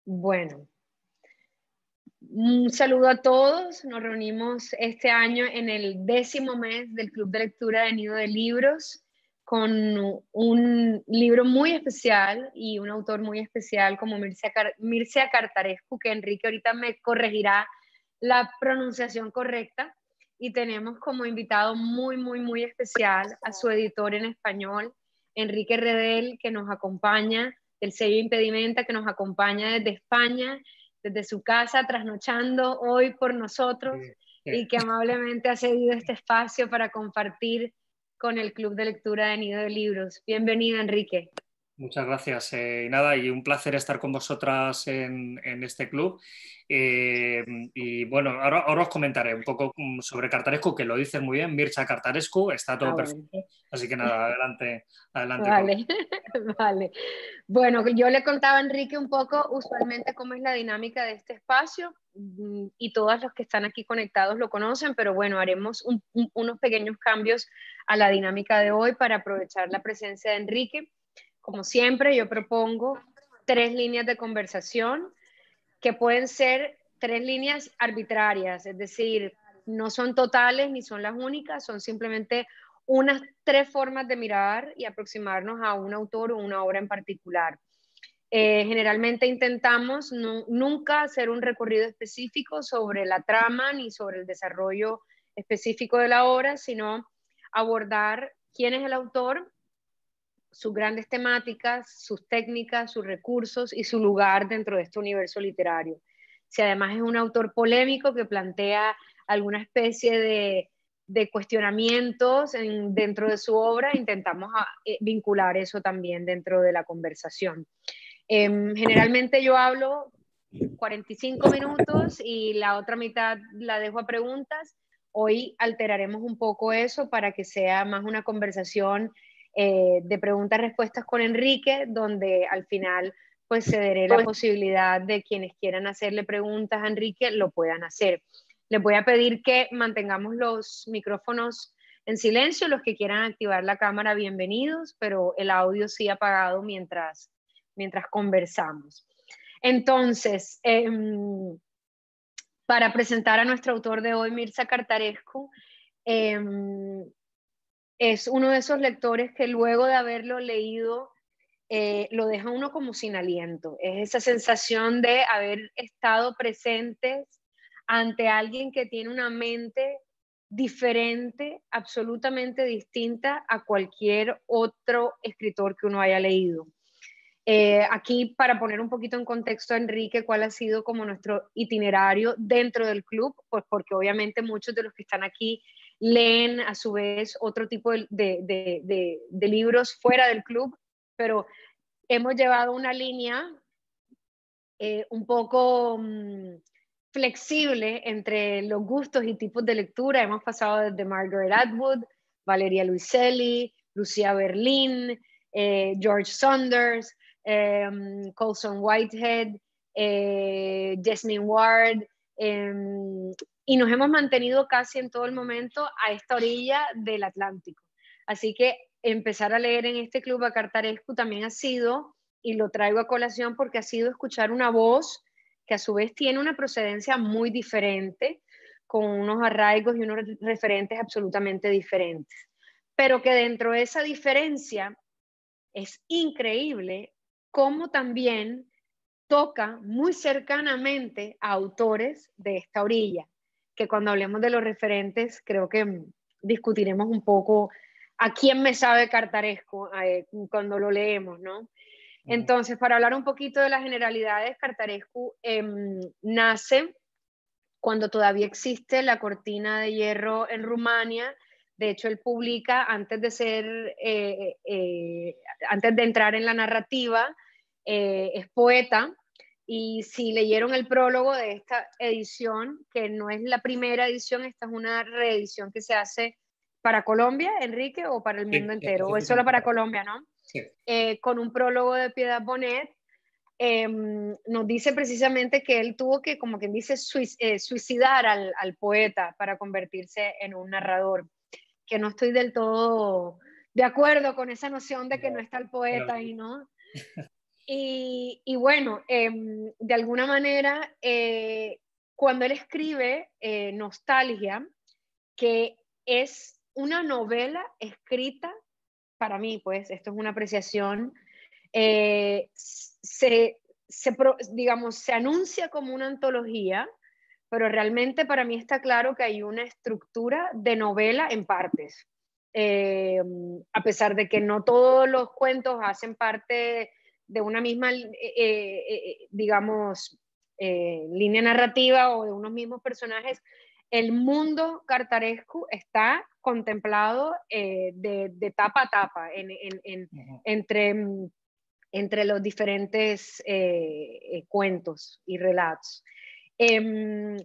Bueno, un saludo a todos. Nos reunimos este año en el 10º mes del Club de Lectura de Nido de Libros con un libro muy especial y un autor muy especial como Mircea Cartarescu, que Enrique ahorita me corregirá la pronunciación correcta. Y tenemos como invitado muy especial a su editor en español, Enrique Redel, que nos acompaña del sello Impedimenta, que nos acompaña desde España, desde su casa, trasnochando hoy por nosotros, y que amablemente ha cedido este espacio para compartir con el Club de Lectura de Nido de Libros. Bienvenido, Enrique. Muchas gracias. Y nada, y un placer estar con vosotras en este club. Y bueno, ahora os comentaré un poco sobre Cartarescu, que lo dices muy bien, Mircea Cartarescu, está todo perfecto. Bueno. Así que nada, adelante. Vale, vale. Bueno, yo le contaba a Enrique un poco usualmente cómo es la dinámica de este espacio, y todos los que están aquí conectados lo conocen, pero bueno, haremos unos pequeños cambios a la dinámica de hoy para aprovechar la presencia de Enrique. Como siempre, yo propongo 3 líneas de conversación que pueden ser 3 líneas arbitrarias, es decir, no son totales ni son las únicas, son simplemente unas 3 formas de mirar y aproximarnos a un autor o una obra en particular. Generalmente intentamos nunca hacer un recorrido específico sobre la trama ni sobre el desarrollo específico de la obra, sino abordar quién es el autor, sus grandes temáticas, sus técnicas, sus recursos y su lugar dentro de este universo literario. Si además es un autor polémico que plantea alguna especie de cuestionamientos dentro de su obra, intentamos vincular eso también dentro de la conversación. Generalmente yo hablo 45 minutos y la otra mitad la dejo a preguntas. Hoy alteraremos un poco eso para que sea más una conversación de preguntas-respuestas con Enrique, donde al final pues cederé la posibilidad de quienes quieran hacerle preguntas a Enrique lo puedan hacer. Les voy a pedir que mantengamos los micrófonos en silencio, los que quieran activar la cámara, bienvenidos, pero el audio sí apagado mientras conversamos. Entonces, para presentar a nuestro autor de hoy, Mircea Cartarescu, es uno de esos lectores que luego de haberlo leído lo deja uno como sin aliento. Es esa sensación de haber estado presentes ante alguien que tiene una mente diferente, absolutamente distinta a cualquier otro escritor que uno haya leído. Aquí, para poner un poquito en contexto, Enrique, ¿cuál ha sido como nuestro itinerario dentro del club? Pues porque obviamente muchos de los que están aquí leen a su vez otro tipo de libros fuera del club, pero hemos llevado una línea un poco flexible entre los gustos y tipos de lectura. Hemos pasado desde Margaret Atwood, Valeria Luiselli, Lucía Berlín, George Saunders, Colson Whitehead, Jasmine Ward, y nos hemos mantenido casi en todo el momento a esta orilla del Atlántico. Así que empezar a leer en este club a Cartarescu también ha sido, y lo traigo a colación porque ha sido escuchar una voz que a su vez tiene una procedencia muy diferente, con unos arraigos y unos referentes absolutamente diferentes, pero que dentro de esa diferencia es increíble cómo también toca muy cercanamente a autores de esta orilla, que cuando hablemos de los referentes creo que discutiremos un poco a quién me sabe Cartarescu cuando lo leemos, ¿no? Entonces, para hablar un poquito de las generalidades, Cartarescu nace cuando todavía existe la cortina de hierro en Rumania. De hecho, él publica antes de entrar en la narrativa, es poeta, y si leyeron el prólogo de esta edición, que no es la primera edición, esta es una reedición que se hace para Colombia, Enrique, o para el mundo entero, o es solo para Colombia, ¿no? Sí. Con un prólogo de Piedad Bonet, nos dice precisamente que él tuvo que, como quien dice, suicidar al poeta para convertirse en un narrador, que no estoy del todo de acuerdo con esa noción de que no está el poeta ahí, ¿no? Y bueno, de alguna manera, cuando él escribe Nostalgia, que es una novela escrita, para mí, pues, esto es una apreciación, digamos, se anuncia como una antología, pero realmente para mí está claro que hay una estructura de novela en partes. A pesar de que no todos los cuentos hacen parte de una misma, digamos, línea narrativa o de unos mismos personajes, el mundo cartaresco está contemplado de tapa a tapa entre, entre los diferentes cuentos y relatos. Eh,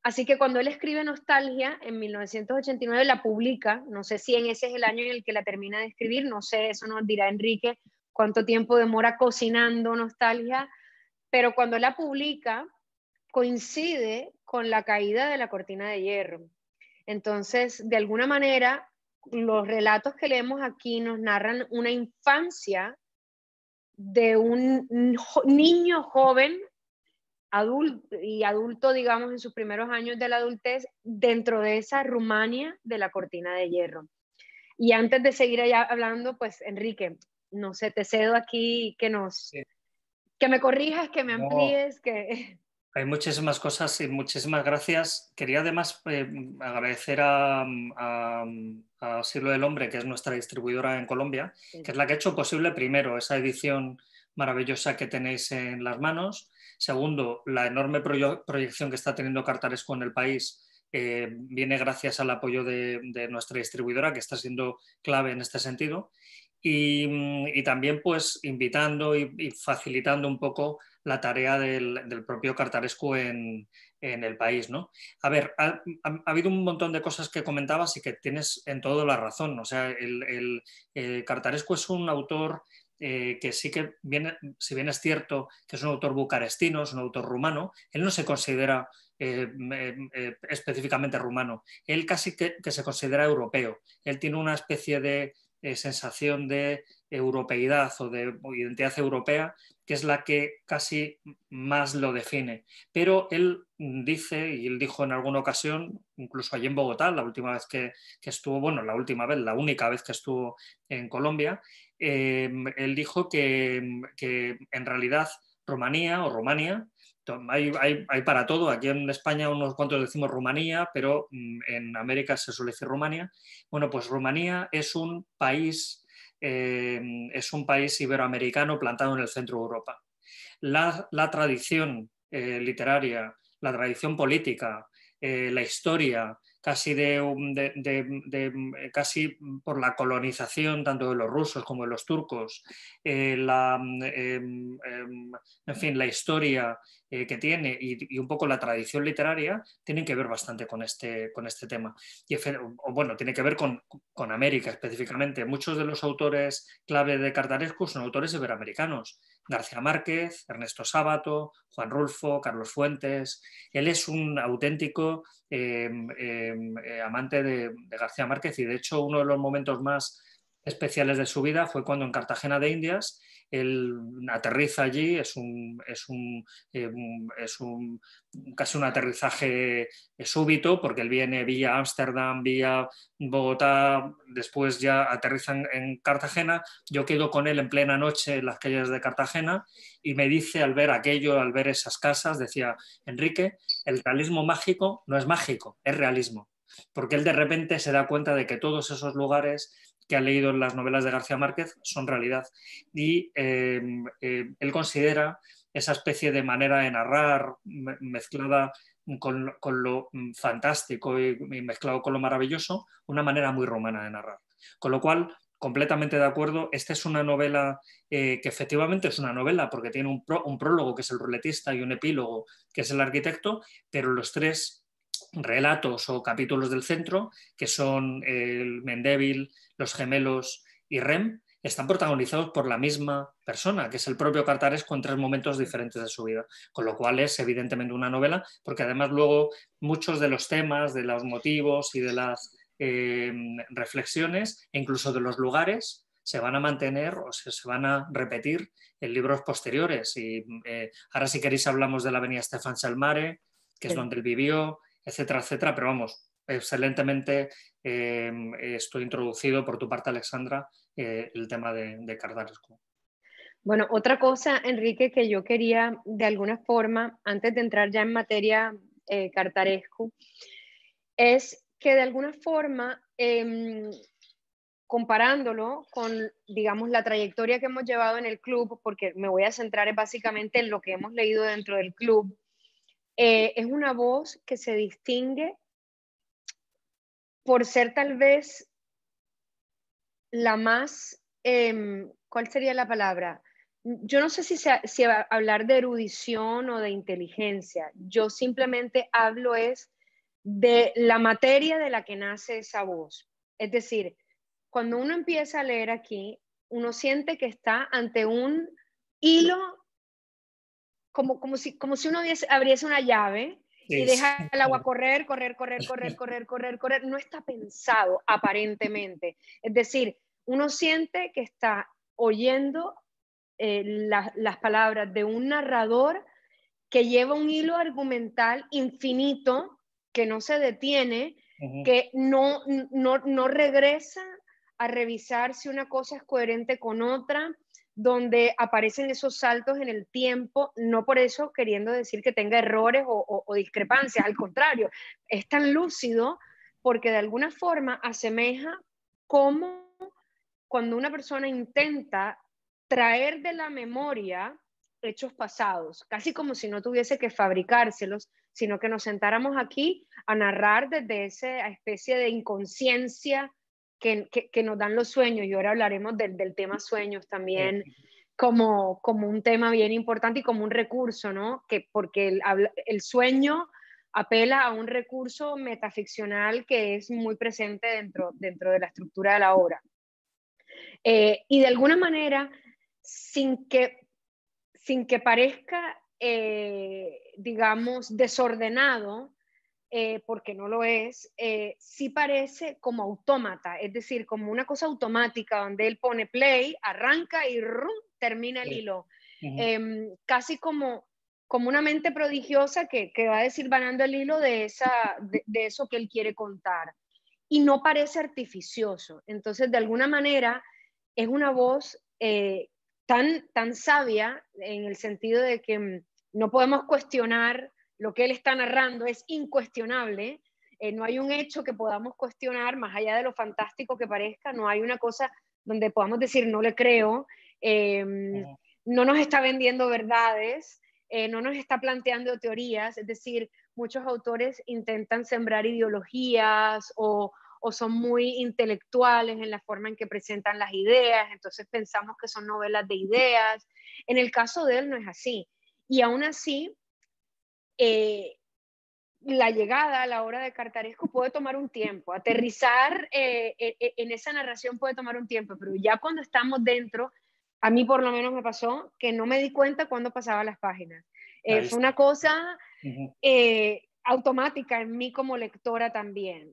Así que cuando él escribe Nostalgia, en 1989 la publica, no sé si en ese es el año en el que la termina de escribir, no sé, eso nos dirá Enrique cuánto tiempo demora cocinando Nostalgia, pero cuando la publica coincide con la caída de la cortina de hierro. Entonces, de alguna manera, los relatos que leemos aquí nos narran una infancia de un niño joven adulto, digamos, en sus primeros años de la adultez, dentro de esa Rumania de la cortina de hierro. Y antes de seguir allá hablando, pues, Enrique, no sé, te cedo aquí Sí. que me corrijas, que me No, amplíes, que... hay muchísimas cosas y muchísimas gracias. Quería además agradecer a Siglo del Hombre, que es nuestra distribuidora en Colombia, que es la que ha hecho posible, primero, esa edición maravillosa que tenéis en las manos. Segundo, la enorme proyección que está teniendo Cartaresco en el país viene gracias al apoyo de nuestra distribuidora, que está siendo clave en este sentido. Y también pues invitando y facilitando un poco la tarea del propio Cartarescu en el país, ¿no? A ver, ha habido un montón de cosas que comentabas y que tienes en todo la razón. O sea, el Cartarescu es un autor que sí que viene, si bien es cierto que es un autor bucarestino, es un autor rumano, él no se considera específicamente rumano. Él casi que se considera europeo. Él tiene una especie de sensación de europeidad o de identidad europea, que es la que casi más lo define. Pero él dice, y él dijo en alguna ocasión, incluso allí en Bogotá, la última vez que estuvo, bueno, la última vez, la única vez que estuvo en Colombia, él dijo que en realidad Rumanía o Rumania, hay para todo. Aquí en España unos cuantos decimos Rumanía, pero en América se suele decir Rumania. Bueno, pues Rumanía es un país iberoamericano plantado en el centro de Europa. La tradición literaria, la tradición política, la historia, casi por la colonización tanto de los rusos como de los turcos, en fin, la historia que tiene y un poco la tradición literaria tienen que ver bastante con este tema. O bueno, tiene que ver con América específicamente. Muchos de los autores clave de Cartarescu son autores iberoamericanos. García Márquez, Ernesto Sábato, Juan Rulfo, Carlos Fuentes. Él es un auténtico amante de García Márquez y de hecho uno de los momentos más especiales de su vida fue cuando en Cartagena de Indias él aterriza allí, casi un aterrizaje súbito, porque él viene vía Ámsterdam, vía Bogotá, después ya aterriza en Cartagena. Yo quedo con él en plena noche en las calles de Cartagena y me dice al ver aquello, al ver esas casas, decía: Enrique, el realismo mágico no es mágico, es realismo. Porque él de repente se da cuenta de que todos esos lugares que ha leído en las novelas de García Márquez son realidad. Y él considera esa especie de manera de narrar mezclada con lo fantástico y mezclado con lo maravilloso, una manera muy romana de narrar. Con lo cual, completamente de acuerdo, esta es una novela que efectivamente es una novela porque tiene un prólogo que es el ruletista y un epílogo que es el arquitecto, pero los tres relatos o capítulos del centro, que son el Mendeville, los gemelos y Rem, están protagonizados por la misma persona, que es el propio Cartarescu en tres momentos diferentes de su vida, con lo cual es evidentemente una novela, porque además luego muchos de los temas, de los motivos y de las reflexiones, e incluso de los lugares, se van a mantener o se van a repetir en libros posteriores. Y ahora si queréis hablamos de la avenida Stefan Selmare, que es donde él vivió, etcétera, etcétera, pero vamos, excelentemente estoy introducido por tu parte, Alexandra, el tema de Cartarescu. Bueno, otra cosa, Enrique, que yo quería de alguna forma, antes de entrar ya en materia Cartarescu, es que de alguna forma, comparándolo con, digamos, la trayectoria que hemos llevado en el club, porque me voy a centrar básicamente en lo que hemos leído dentro del club, es una voz que se distingue por ser tal vez la más, ¿cuál sería la palabra? Yo no sé si hablar de erudición o de inteligencia. Yo simplemente hablo es de la materia de la que nace esa voz. Es decir, cuando uno empieza a leer aquí, uno siente que está ante un hilo, como si uno abriese una llave y Sí, sí. deja el agua correr, correr, correr, correr, correr, correr, correr. No está pensado aparentemente. Es decir, uno siente que está oyendo las palabras de un narrador que lleva un hilo argumental infinito, que no se detiene, que no regresa a revisar si una cosa es coherente con otra, donde aparecen esos saltos en el tiempo, no por eso queriendo decir que tenga errores o discrepancias, al contrario, es tan lúcido porque de alguna forma asemeja cómo cuando una persona intenta traer de la memoria hechos pasados, casi como si no tuviese que fabricárselos, sino que nos sentáramos aquí a narrar desde esa especie de inconsciencia que nos dan los sueños, y ahora hablaremos del tema sueños también como un tema bien importante y como un recurso, ¿no? Porque el sueño apela a un recurso metaficcional que es muy presente dentro de la estructura de la obra. Y de alguna manera, sin que parezca, digamos, desordenado, porque no lo es, sí parece como autómata, es decir, como una cosa automática donde él pone play, arranca y ¡rum! Termina el hilo. Casi como una mente prodigiosa que va deshilvanando el hilo de eso que él quiere contar. Y no parece artificioso. Entonces, de alguna manera, es una voz tan sabia en el sentido de que no podemos cuestionar lo que él está narrando, es incuestionable. No hay un hecho que podamos cuestionar, más allá de lo fantástico que parezca, no hay una cosa donde podamos decir no le creo, no nos está vendiendo verdades, no nos está planteando teorías, es decir, muchos autores intentan sembrar ideologías o son muy intelectuales en la forma en que presentan las ideas, entonces pensamos que son novelas de ideas. En el caso de él no es así. Y aún así, la llegada a la obra de Cartarescu puede tomar un tiempo, aterrizar en esa narración puede tomar un tiempo, pero ya cuando estamos dentro, a mí por lo menos me pasó que no me di cuenta cuando pasaba las páginas. Fue una cosa automática en mí como lectora también.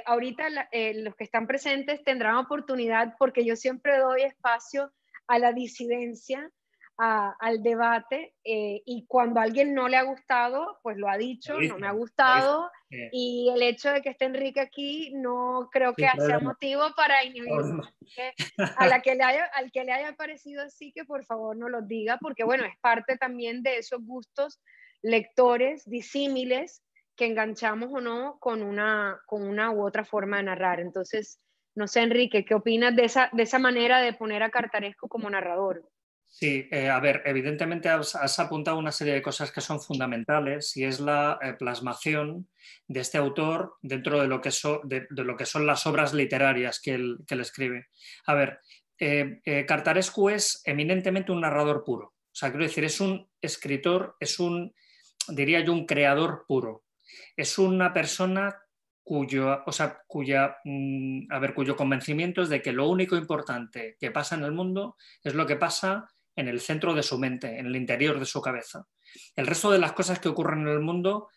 Ahorita los que están presentes tendrán oportunidad, porque yo siempre doy espacio a la disidencia, al debate, y cuando a alguien no le ha gustado, pues lo ha dicho, no me ha gustado, y el hecho de que esté Enrique aquí no creo que sea motivo para inhibirlo. Al que le haya parecido así, que por favor no lo diga, porque bueno, es parte también de esos gustos lectores disímiles que enganchamos o no con una u otra forma de narrar. Entonces, no sé, Enrique, ¿qué opinas de esa manera de poner a Cartarescu como narrador? Sí, a ver, evidentemente has apuntado una serie de cosas que son fundamentales y es la plasmación de este autor dentro de lo que, de lo que son las obras literarias que él escribe. A ver, Cartarescu es eminentemente un narrador puro. O sea, quiero decir, es un escritor, diría yo, un creador puro. Es una persona cuyo convencimiento es de que lo único importante que pasa en el mundo es lo que pasa en el centro de su mente, en el interior de su cabeza. El resto de las cosas que ocurren en el mundo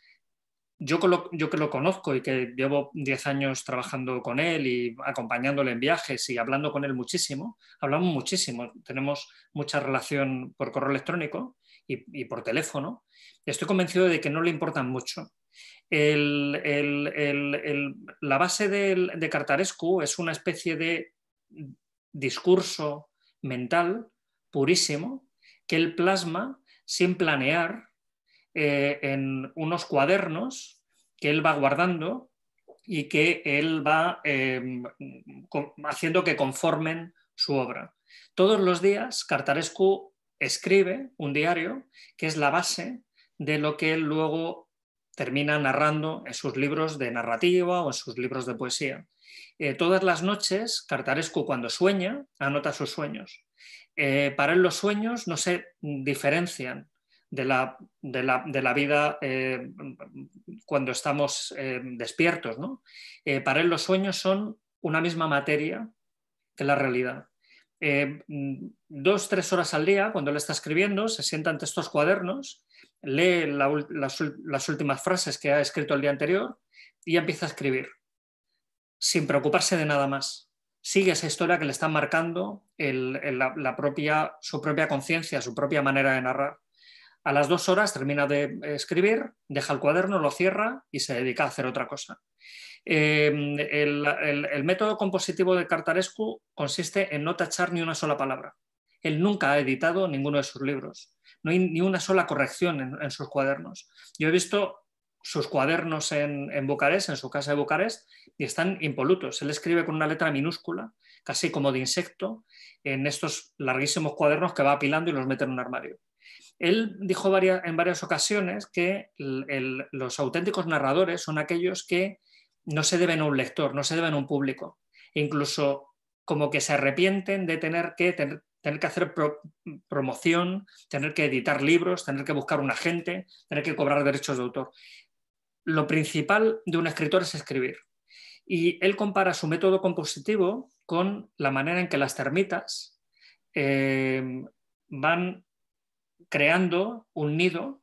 yo que lo conozco y que llevo 10 años trabajando con él y acompañándole en viajes y hablando con él muchísimo, hablamos muchísimo, tenemos mucha relación por correo electrónico y por teléfono, y estoy convencido de que no le importan mucho. La base de Cartarescu es una especie de discurso mental purísimo que él plasma sin planear en unos cuadernos que él va guardando y que él va haciendo que conformen su obra. Todos los días Cartarescu escribe un diario que es la base de lo que él luego termina narrando en sus libros de narrativa o en sus libros de poesía. Todas las noches Cartarescu, cuando sueña, anota sus sueños. Para él los sueños no se diferencian de la vida cuando estamos despiertos, ¿no? Para él los sueños son una misma materia que la realidad. 2-3 horas al día, cuando él está escribiendo, se sienta ante estos cuadernos, lee las últimas frases que ha escrito el día anterior y empieza a escribir, sin preocuparse de nada más. Sigue esa historia que le está marcando su propia conciencia, su propia manera de narrar. A las 2 horas termina de escribir, deja el cuaderno, lo cierra y se dedica a hacer otra cosa. El método compositivo de Cartarescu consiste en no tachar ni una sola palabra. Él nunca ha editado ninguno de sus libros. No hay ni una sola corrección en sus cuadernos. Yo he visto sus cuadernos en Bucarest, en su casa de Bucarest, y están impolutos. Él escribe con una letra minúscula, casi como de insecto, en estos larguísimos cuadernos que va apilando y los mete en un armario. Él dijo en varias ocasiones que los auténticos narradores son aquellos que no se deben a un lector, no se deben a un público. E incluso como que se arrepienten de tener que hacer promoción, tener que editar libros, tener que buscar un agente, tener que cobrar derechos de autor. Lo principal de un escritor es escribir. Y él compara su método compositivo con la manera en que las termitas van creando un nido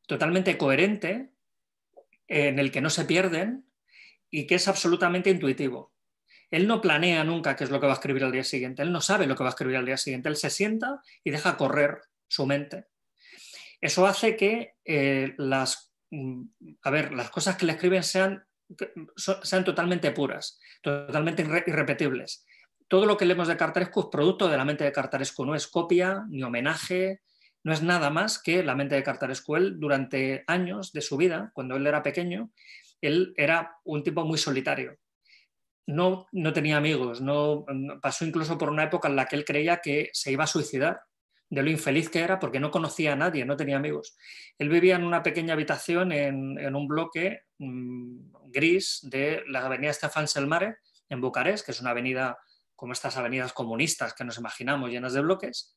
totalmente coherente en el que no se pierden y que es absolutamente intuitivo. Él no planea nunca qué es lo que va a escribir al día siguiente, él no sabe lo que va a escribir al día siguiente, él se sienta y deja correr su mente. Eso hace que las cosas que le escriben sean totalmente puras, totalmente irrepetibles. Todo lo que leemos de Cartarescu es producto de la mente de Cartarescu, no es copia ni homenaje, no es nada más que la mente de Cartarescu. Él, durante años de su vida, cuando él era pequeño, él era un tipo muy solitario. No tenía amigos, pasó incluso por una época en la que él creía que se iba a suicidar, de lo infeliz que era porque no conocía a nadie, no tenía amigos. Él vivía en una pequeña habitación en un bloque gris de la avenida Stefan Cel Mare, en Bucarest, que es una avenida como estas avenidas comunistas que nos imaginamos, llenas de bloques.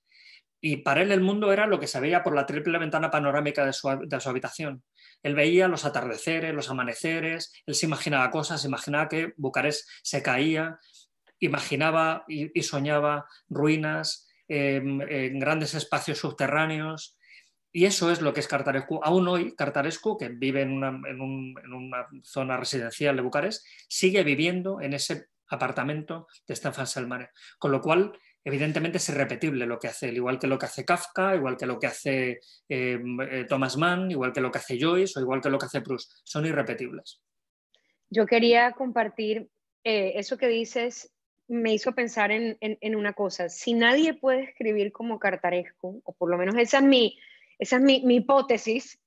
Y para él el mundo era lo que se veía por la triple ventana panorámica de su habitación. Él veía los atardeceres, los amaneceres, él se imaginaba cosas, se imaginaba que Bucarest se caía, imaginaba y soñaba ruinas, grandes espacios subterráneos. Y eso es lo que es Cartarescu. Aún hoy, Cartarescu, que vive en una zona residencial de Bucarest, sigue viviendo en ese apartamento de Stefan Cel Mare. Con lo cual, evidentemente es irrepetible lo que hace él, igual que lo que hace Kafka, igual que lo que hace Thomas Mann, igual que lo que hace Joyce o igual que lo que hace Proust. Son irrepetibles. Yo quería compartir eso que dices, me hizo pensar en una cosa. Si nadie puede escribir como Cartarescu, o por lo menos esa es mi hipótesis,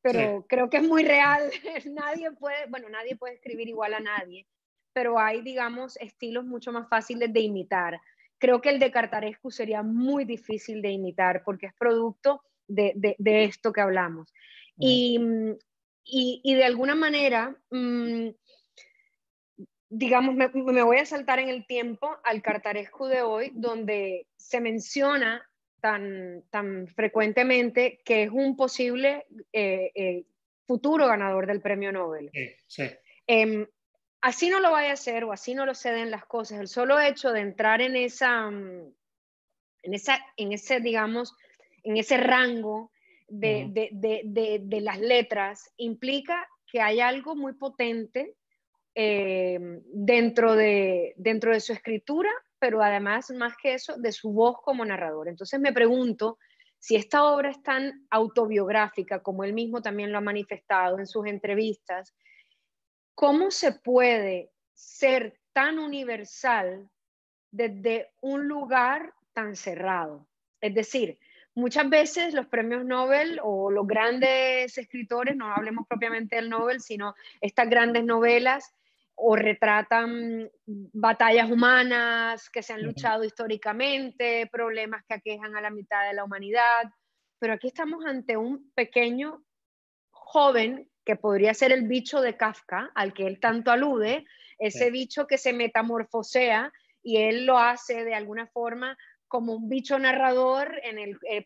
pero sí, creo que es muy real. Nadie puede escribir igual a nadie, pero hay, digamos, estilos mucho más fáciles de imitar. Creo que el de Cartarescu sería muy difícil de imitar porque es producto de esto que hablamos. Y de alguna manera, digamos, me voy a saltar en el tiempo al Cartarescu de hoy, donde se menciona tan frecuentemente que es un posible futuro ganador del premio Nobel. Sí. Así no lo vaya a hacer o así no lo ceden las cosas, el solo hecho de entrar en ese rango de las letras implica que hay algo muy potente dentro de su escritura, pero además, más que eso, de su voz como narrador. Entonces me pregunto si esta obra es tan autobiográfica, como él mismo también lo ha manifestado en sus entrevistas, ¿cómo se puede ser tan universal desde un lugar tan cerrado? Es decir, muchas veces los premios Nobel o los grandes escritores, no hablemos propiamente del Nobel, sino estas grandes novelas, o retratan batallas humanas que se han luchado históricamente, problemas que aquejan a la mitad de la humanidad, pero aquí estamos ante un pequeño joven que podría ser el bicho de Kafka, al que él tanto alude, ese bicho que se metamorfosea y él lo hace de alguna forma como un bicho narrador,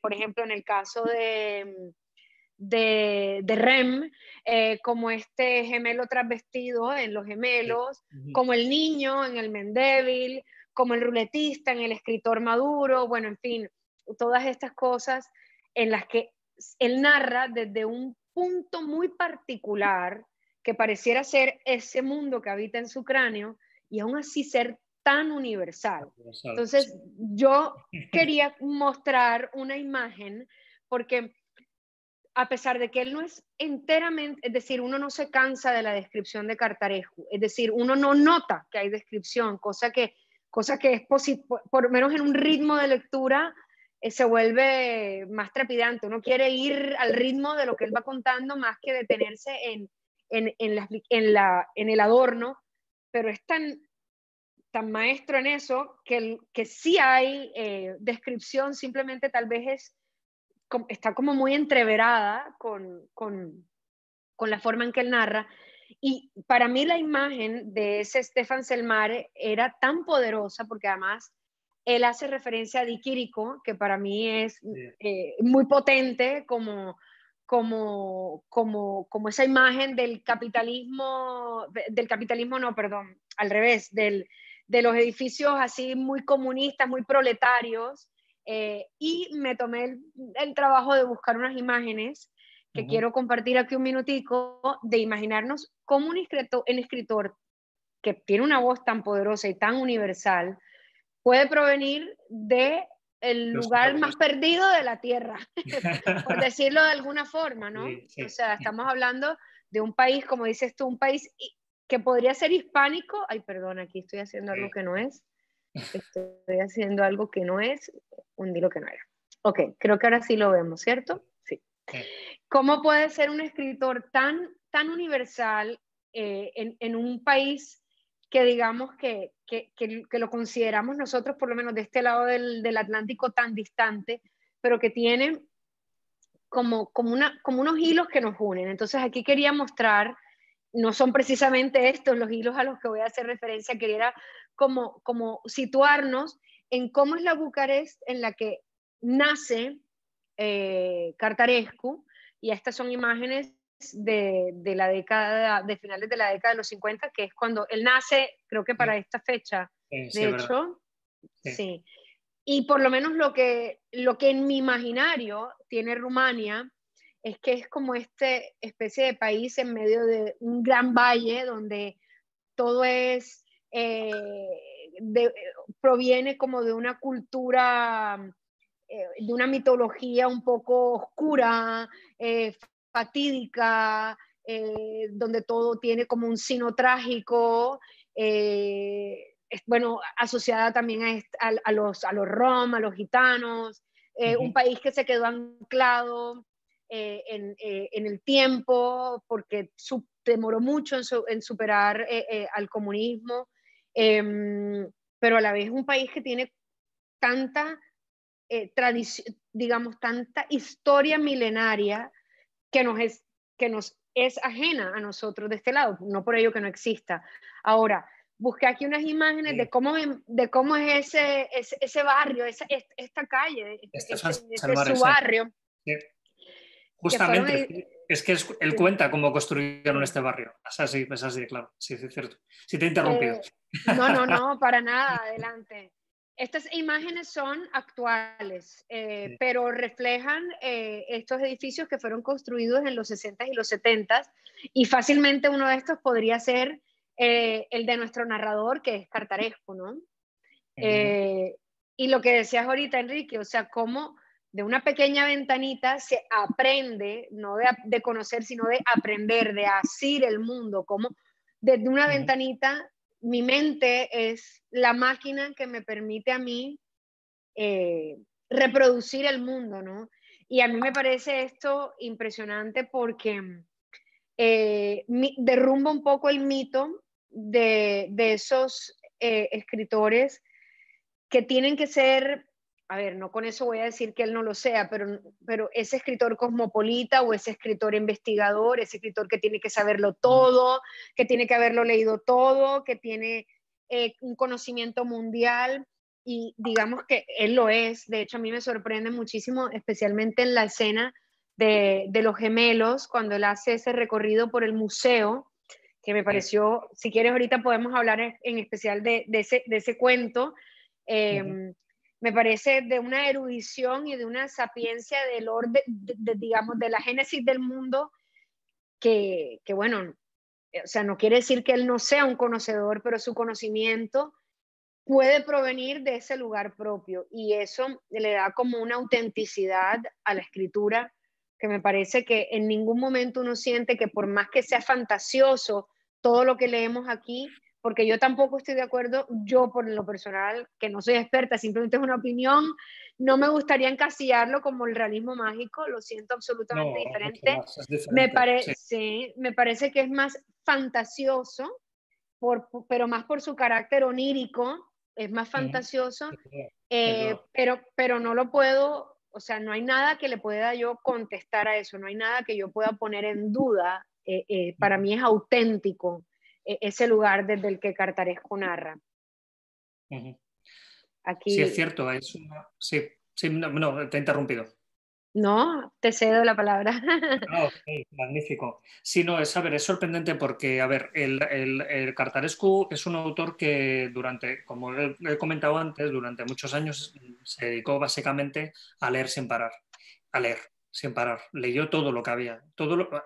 por ejemplo, en el caso de Rem, como este gemelo transvestido en Los Gemelos, como el niño en el Mendevil, como el ruletista en el escritor Maduro, bueno, en fin, todas estas cosas en las que él narra desde un punto muy particular que pareciera ser ese mundo que habita en su cráneo y aún así ser tan universal. Entonces, yo quería mostrar una imagen porque a pesar de que él no es enteramente, es decir, uno no se cansa de la descripción de Cartarescu, es decir, uno no nota que hay descripción, cosa que es por lo menos en un ritmo de lectura se vuelve más trepidante, uno quiere ir al ritmo de lo que él va contando más que detenerse en el adorno, pero es tan maestro en eso que sí hay descripción, simplemente tal vez está como muy entreverada con la forma en que él narra. Y para mí la imagen de ese Stefan Selmare era tan poderosa porque además él hace referencia a Di Chirico, que para mí es muy potente como esa imagen del capitalismo no, perdón, al revés, de los edificios así muy comunistas, muy proletarios, y me tomé el trabajo de buscar unas imágenes que quiero compartir aquí un minutico, de imaginarnos cómo un escritor que tiene una voz tan poderosa y tan universal puede provenir de el lugar más perdido de la tierra, por decirlo de alguna forma, ¿no? Sí, sí. O sea, estamos hablando de un país, como dices tú, un país que podría ser hispánico. Ay, perdón, aquí estoy haciendo algo que no es. Estoy haciendo algo que no es, hundí lo que no era. Ok, creo que ahora sí lo vemos, ¿cierto? Sí. ¿Cómo puede ser un escritor tan universal en un país que digamos que lo consideramos nosotros, por lo menos de este lado del Atlántico, tan distante, pero que tiene como unos hilos que nos unen? Entonces aquí quería mostrar, no son precisamente estos los hilos a los que voy a hacer referencia, quería como situarnos en cómo es la Bucarest en la que nace Cartarescu, y estas son imágenes de la década, de finales de la década de los 50, que es cuando él nace, creo que para esta fecha, Sí, de hecho, sí. Y por lo menos lo que en mi imaginario tiene Rumania es que es como este especie de país en medio de un gran valle donde todo es, proviene como de una cultura, de una mitología un poco oscura, fatídica, donde todo tiene como un sino trágico, bueno, asociada también a los rom, a los gitanos, un país que se quedó anclado en el tiempo porque demoró mucho en superar al comunismo, pero a la vez un país que tiene tanta digamos, tanta historia milenaria que nos es ajena a nosotros de este lado, no por ello que no exista. Ahora, busqué aquí unas imágenes de cómo es ese barrio, esta calle, este es su barrio. Sí. Fueron, Justamente, es que él cuenta cómo construyeron este barrio. Es así, claro. Sí, es cierto. Sí, te he interrumpido. No, para nada, adelante. Estas imágenes son actuales, Sí. pero reflejan estos edificios que fueron construidos en los 60 y los 70 y fácilmente uno de estos podría ser el de nuestro narrador, que es Cartaresco, ¿no? Ujú. Eh, y lo que decías ahorita, Enrique, o sea, cómo de una pequeña ventanita se aprende, no de conocer, sino de aprender, de asir el mundo, como desde una Ujú. ventanita mi mente es la máquina que me permite a mí eh, reproducir el mundo, ¿no? Y a mí me parece esto impresionante porque derrumba un poco el mito de esos escritores que tienen que ser, a ver, no con eso voy a decir que él no lo sea, pero ese escritor cosmopolita o ese escritor investigador, ese escritor que tiene que saberlo Ujú. todo, que tiene que haberlo leído todo, que tiene un conocimiento mundial y digamos que él lo es. De hecho, a mí me sorprende muchísimo, especialmente en la escena de los gemelos, cuando él hace ese recorrido por el museo, que me Sí. pareció, si quieres ahorita podemos hablar en especial de ese cuento, Ujú. me parece de una erudición y de una sapiencia del orden, digamos, de la génesis del mundo, que bueno, o sea, no quiere decir que él no sea un conocedor, pero su conocimiento puede provenir de ese lugar propio y eso le da como una autenticidad a la escritura que me parece que en ningún momento uno siente que por más que sea fantasioso todo lo que leemos aquí, porque yo tampoco estoy de acuerdo, yo por lo personal, que no soy experta, simplemente es una opinión, no me gustaría encasillarlo como el realismo mágico, lo siento absolutamente No, mucho diferente, más, es diferente. Sí. sí, me parece que es más fantasioso pero más por su carácter onírico, es más Ujú. fantasioso, Sin duda, sin duda. pero no lo puedo, o sea, no hay nada que le pueda yo contestar a eso, no hay nada que yo pueda poner en duda. Para Ujú. mí es auténtico ese lugar desde el que Cartaresco narra. Ujú. Sí, es Aquí, cierto, sí, sí, no, no, te he interrumpido. no, te cedo la palabra. Ah, ok, magnífico. Sí, no, a ver, es sorprendente porque, a ver, el Cartarescu es un autor que durante, como he comentado antes, durante muchos años se dedicó básicamente a leer sin parar, a leer sin parar. Leyó todo lo que había.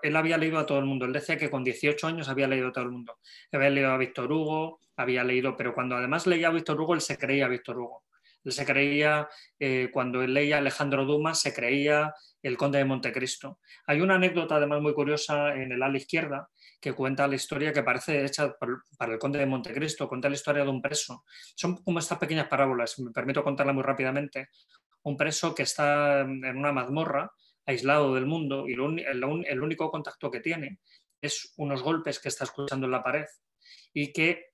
Él había leído a todo el mundo. Él decía que con 18 años había leído a todo el mundo. Había leído a Víctor Hugo, había leído, pero cuando además leía a Víctor Hugo, él se creía a Víctor Hugo. Él se creía, cuando él leía a Alejandro Dumas, se creía el Conde de Montecristo. Hay una anécdota además muy curiosa en el ala izquierda que cuenta la historia que parece hecha para el Conde de Montecristo, cuenta la historia de un preso. Son como estas pequeñas parábolas, me permito contarla muy rápidamente. Un preso que está en una mazmorra, aislado del mundo, y el único contacto que tiene es unos golpes que está escuchando en la pared y que,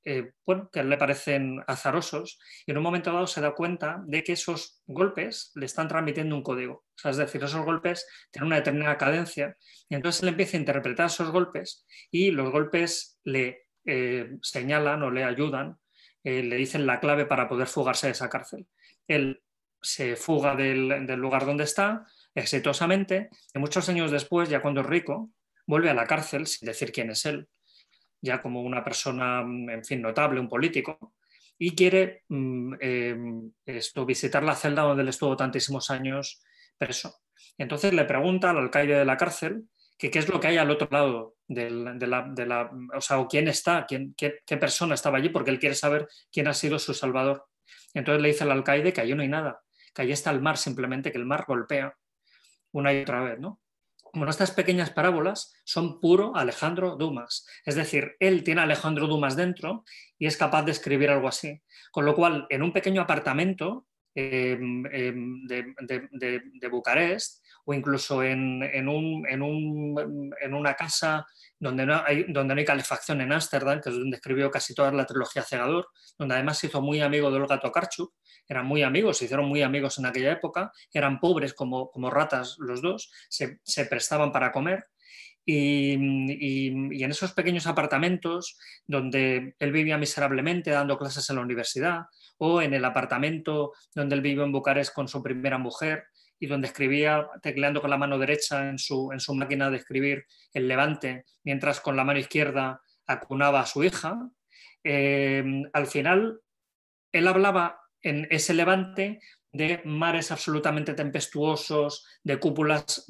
bueno, que le parecen azarosos, y en un momento dado se da cuenta de que esos golpes le están transmitiendo un código. O sea, es decir, esos golpes tienen una determinada cadencia, y entonces él empieza a interpretar esos golpes y los golpes le señalan o le ayudan, le dicen la clave para poder fugarse de esa cárcel. Él se fuga del lugar donde está exitosamente y muchos años después, ya cuando es rico, vuelve a la cárcel sin decir quién es él, ya como una persona, en fin, notable, un político, y quiere visitar la celda donde él estuvo tantísimos años preso. Entonces le pregunta al alcaide de la cárcel que qué es lo que hay al otro lado o sea, o quién está, qué persona estaba allí, porque él quiere saber quién ha sido su salvador. Entonces le dice al alcaide que allí no hay nada, que allí está el mar simplemente, que el mar golpea una y otra vez, ¿no? Bueno, estas pequeñas parábolas son puro Alejandro Dumas. Es decir, él tiene a Alejandro Dumas dentro y es capaz de escribir algo así. Con lo cual, en un pequeño apartamento de Bucarest o incluso en una casa donde no hay calefacción en Ámsterdam, que es donde escribió casi toda la trilogía Cegador, donde además se hizo muy amigo de Olga Tokarczuk, eran muy amigos, se hicieron muy amigos en aquella época, eran pobres como ratas los dos, se prestaban para comer y en esos pequeños apartamentos donde él vivía miserablemente dando clases en la universidad o en el apartamento donde él vivió en Bucarest con su primera mujer y donde escribía tecleando con la mano derecha en su máquina de escribir el Levante, mientras con la mano izquierda acunaba a su hija, al final él hablaba en ese levante de mares absolutamente tempestuosos, de cúpulas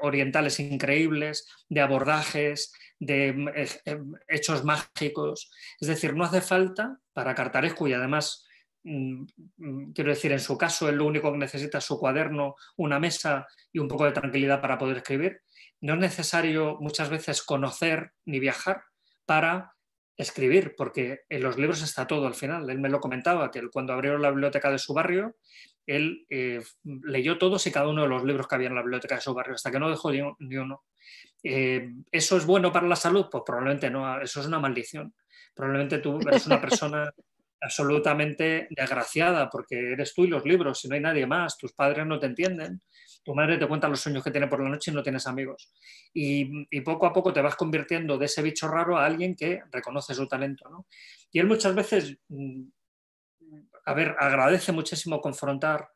orientales increíbles, de abordajes, de hechos mágicos. Es decir, no hace falta para Cartarescu, y además, quiero decir, en su caso, él lo único que necesita es su cuaderno, una mesa y un poco de tranquilidad para poder escribir. No es necesario muchas veces conocer ni viajar para escribir, porque en los libros está todo al final. Él me lo comentaba, que él, cuando abrieron la biblioteca de su barrio, él leyó todos y cada uno de los libros que había en la biblioteca de su barrio, hasta que no dejó ni uno. ¿Eso es bueno para la salud? Pues probablemente no, eso es una maldición. Probablemente tú eres una persona absolutamente desgraciada, porque eres tú y los libros, y no hay nadie más, tus padres no te entienden, tu madre te cuenta los sueños que tiene por la noche y no tienes amigos. Y poco a poco te vas convirtiendo de ese bicho raro a alguien que reconoce su talento, ¿no? Y él muchas veces, a ver, agradece muchísimo confrontar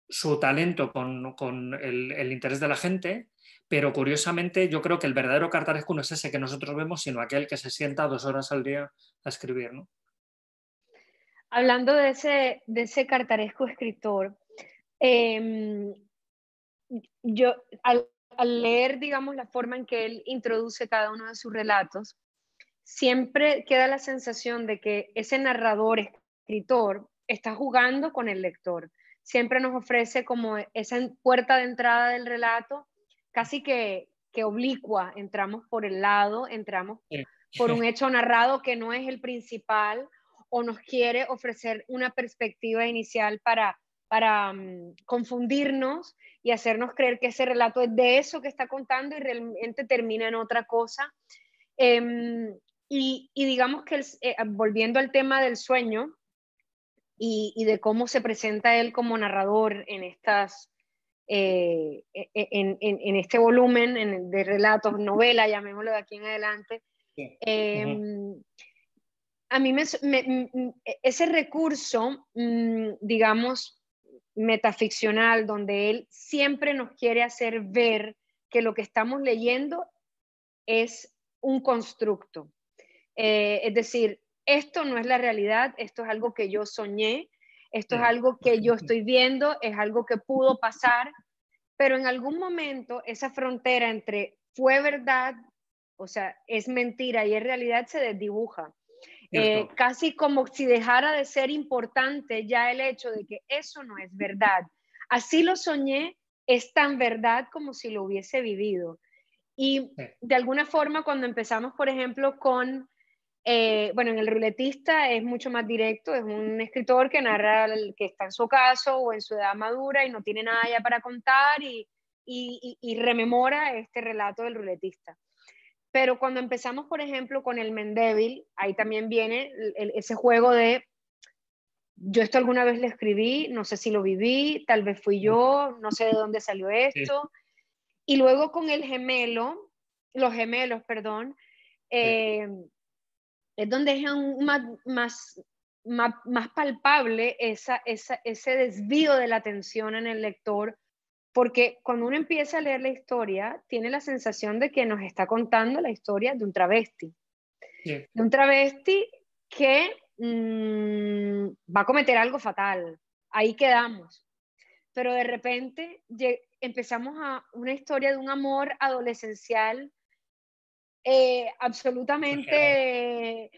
su talento con el interés de la gente, pero curiosamente yo creo que el verdadero Cartarescu no es ese que nosotros vemos, sino aquel que se sienta 2 horas al día a escribir, ¿no? Hablando de ese cartaresco escritor, eh, yo al leer, digamos, la forma en que él introduce cada uno de sus relatos, siempre queda la sensación de que ese narrador, escritor, está jugando con el lector. Siempre nos ofrece como esa puerta de entrada del relato, casi que oblicua. Entramos por el lado, entramos Sí. por un hecho narrado que no es el principal, o nos quiere ofrecer una perspectiva inicial para confundirnos y hacernos creer que ese relato es de eso que está contando y realmente termina en otra cosa. Y digamos que volviendo al tema del sueño y de cómo se presenta él como narrador en en este volumen de relatos, novela, llamémoslo de aquí en adelante, Sí. a mí ese recurso, digamos, metaficcional, donde él siempre nos quiere hacer ver que lo que estamos leyendo es un constructo. Es decir, esto no es la realidad, esto es algo que yo soñé, esto es algo que yo estoy viendo, es algo que pudo pasar, pero en algún momento esa frontera entre fue verdad, o sea, es mentira y es realidad, se desdibuja. Casi como si dejara de ser importante ya el hecho de que eso no es verdad. Así lo soñé, es tan verdad como si lo hubiese vivido. Y de alguna forma, cuando empezamos, por ejemplo, con, bueno, en El Ruletista es mucho más directo, es un escritor que narra que está en su caso o en su edad madura y no tiene nada ya para contar y rememora este relato del ruletista. Pero cuando empezamos, por ejemplo, con el Mendevil, ahí también viene ese juego de, yo esto alguna vez lo escribí, no sé si lo viví, tal vez fui yo, no sé de dónde salió Sí. esto. Y luego con el gemelo, los gemelos, perdón, es donde es aún más palpable ese desvío de la atención en el lector, porque cuando uno empieza a leer la historia, tiene la sensación de que nos está contando la historia de un travesti. Sí. De un travesti que va a cometer algo fatal. Ahí quedamos. Pero de repente empezamos a una historia de un amor adolescencial absolutamente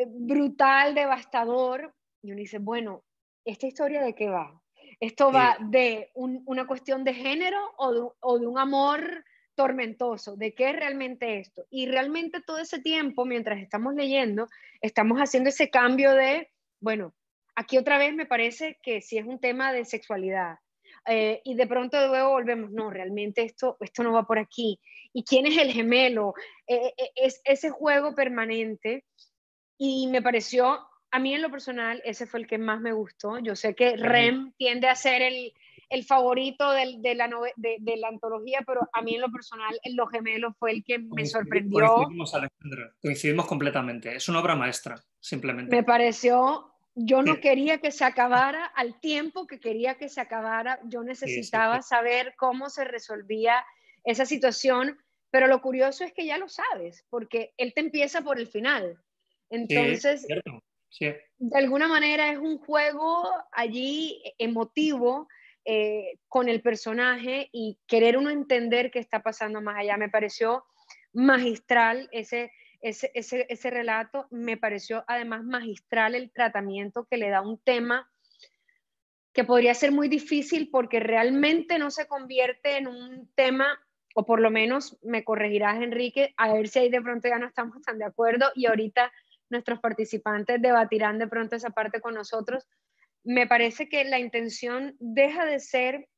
brutal, devastador. Y uno dice, bueno, ¿esta historia de qué va? ¿Esto va de una cuestión de género o de un amor tormentoso? ¿De qué es realmente esto? Y realmente todo ese tiempo, mientras estamos leyendo, estamos haciendo ese cambio de, bueno, aquí otra vez me parece que sí es un tema de sexualidad. Y de pronto luego volvemos, no, realmente esto no va por aquí. ¿Y quién es el gemelo? Es ese juego permanente y me pareció, a mí en lo personal, ese fue el que más me gustó. Yo sé que Rem tiende a ser el favorito de la antología, pero a mí en lo personal, Los Gemelos fue el que me sorprendió. Coincidimos, Alejandra, coincidimos completamente. Es una obra maestra, simplemente. Me pareció, yo no quería que se acabara al tiempo que quería que se acabara. Yo necesitaba saber cómo se resolvía esa situación, pero lo curioso es que ya lo sabes, porque él te empieza por el final. Sí, Entonces, cierto. Sí. De alguna manera es un juego allí emotivo con el personaje y querer uno entender qué está pasando más allá. Me pareció magistral ese relato, me pareció además magistral el tratamiento que le da un tema que podría ser muy difícil porque realmente no se convierte en un tema, o por lo menos me corregirás, Enrique, a ver si ahí de pronto ya no estamos tan de acuerdo y ahorita nuestros participantes debatirán de pronto esa parte con nosotros. Me parece que la intención deja de ser,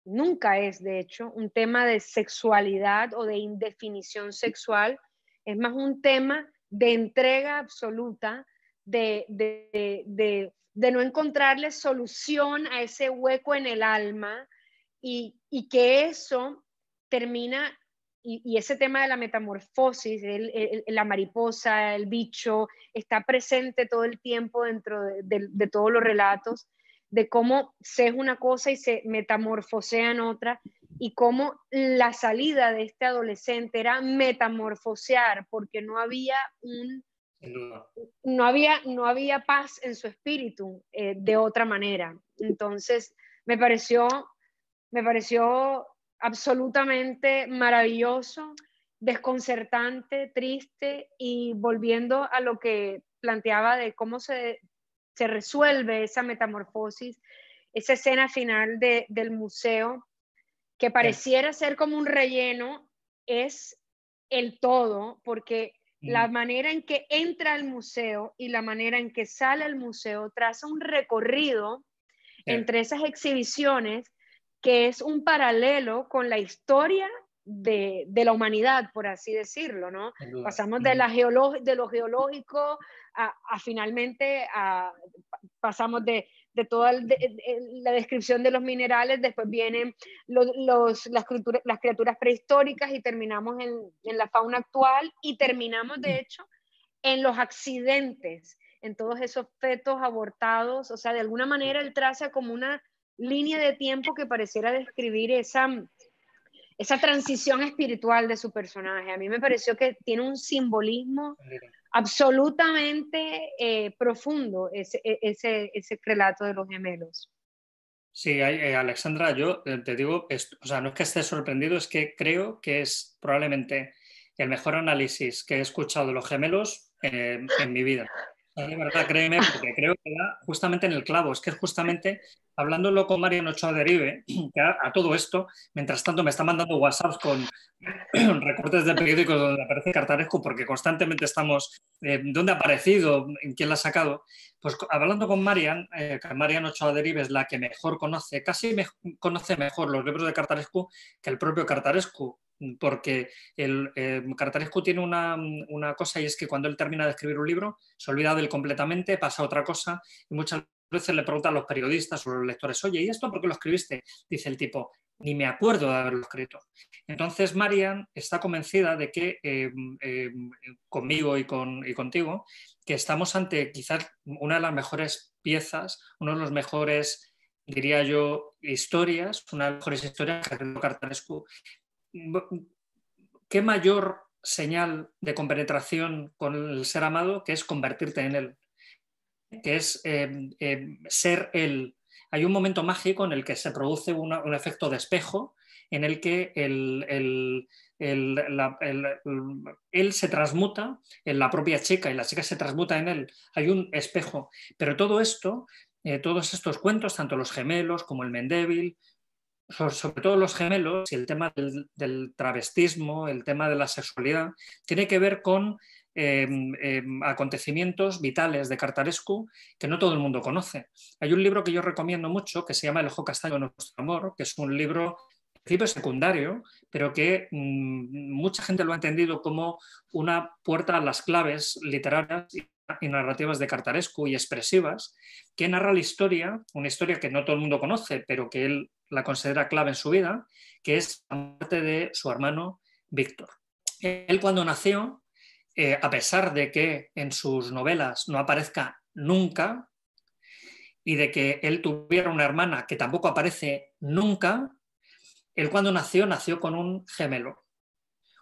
nunca es de hecho, un tema de sexualidad o de indefinición sexual, es más un tema de entrega absoluta, de no encontrarle solución a ese hueco en el alma y que eso termina, y ese tema de la metamorfosis, la mariposa, el bicho, está presente todo el tiempo dentro de todos los relatos, de cómo se es una cosa y se metamorfosea en otra, y cómo la salida de este adolescente era metamorfosear, porque no había paz en su espíritu de otra manera. Entonces, me pareció, me pareció absolutamente maravilloso, desconcertante, triste, y volviendo a lo que planteaba de cómo se resuelve esa metamorfosis, esa escena final del museo, que pareciera ser como un relleno, es el todo, porque la manera en que entra al museo y la manera en que sale al museo traza un recorrido entre esas exhibiciones que es un paralelo con la historia de la humanidad, por así decirlo, ¿no? Pasamos de lo geológico a finalmente pasamos de toda la descripción de los minerales, después vienen las criaturas prehistóricas y terminamos en la fauna actual y terminamos, de hecho, en los accidentes, en todos esos fetos abortados. O sea, de alguna manera él traza como una línea de tiempo que pareciera describir esa transición espiritual de su personaje. A mí me pareció que tiene un simbolismo absolutamente profundo ese relato de los gemelos. Sí, Alexandra, yo te digo, o sea, no es que esté sorprendido, es que creo que es probablemente el mejor análisis que he escuchado de los gemelos en mi vida. De verdad, créeme, porque creo que da justamente en el clavo. Es que es justamente hablándolo con Marian Ochoa Derive, que a todo esto, mientras tanto me está mandando WhatsApps con recortes de periódicos donde aparece Cartarescu, porque constantemente estamos, ¿dónde ha aparecido? ¿Quién la ha sacado? Pues hablando con Marian, que Marian Ochoa Derive es la que mejor conoce, conoce mejor los libros de Cartarescu que el propio Cartarescu, porque Cartarescu tiene una cosa, y es que cuando él termina de escribir un libro se olvida de él completamente, pasa a otra cosa, y muchas veces le preguntan a los periodistas o los lectores, oye, ¿y esto por qué lo escribiste? Dice el tipo, ni me acuerdo de haberlo escrito. Entonces Marian está convencida de que conmigo y contigo, que estamos ante quizás una de las mejores piezas, uno de los mejores, diría yo, historias, una de las mejores historias que ha creado Cartarescu. ¿Qué mayor señal de compenetración con el ser amado que es convertirte en él? Que es ser él. Hay un momento mágico en el que se produce un efecto de espejo, en el que él se transmuta en la propia chica y la chica se transmuta en él. Hay un espejo. Pero todo esto, todos estos cuentos, tanto los gemelos como el Mendeville, sobre todo los gemelos y el tema del travestismo, el tema de la sexualidad, tiene que ver con acontecimientos vitales de Cartarescu que no todo el mundo conoce. Hay un libro que yo recomiendo mucho que se llama El ojo castaño de nuestro amor, que es un libro en principio secundario, pero que mucha gente lo ha entendido como una puerta a las claves literarias y narrativas de Cartarescu y expresivas, que narra la historia, una historia que no todo el mundo conoce, pero que él la considera clave en su vida, que es la muerte de su hermano Víctor. Él cuando nació, a pesar de que en sus novelas no aparezca nunca y de que él tuviera una hermana que tampoco aparece nunca, él cuando nació con un gemelo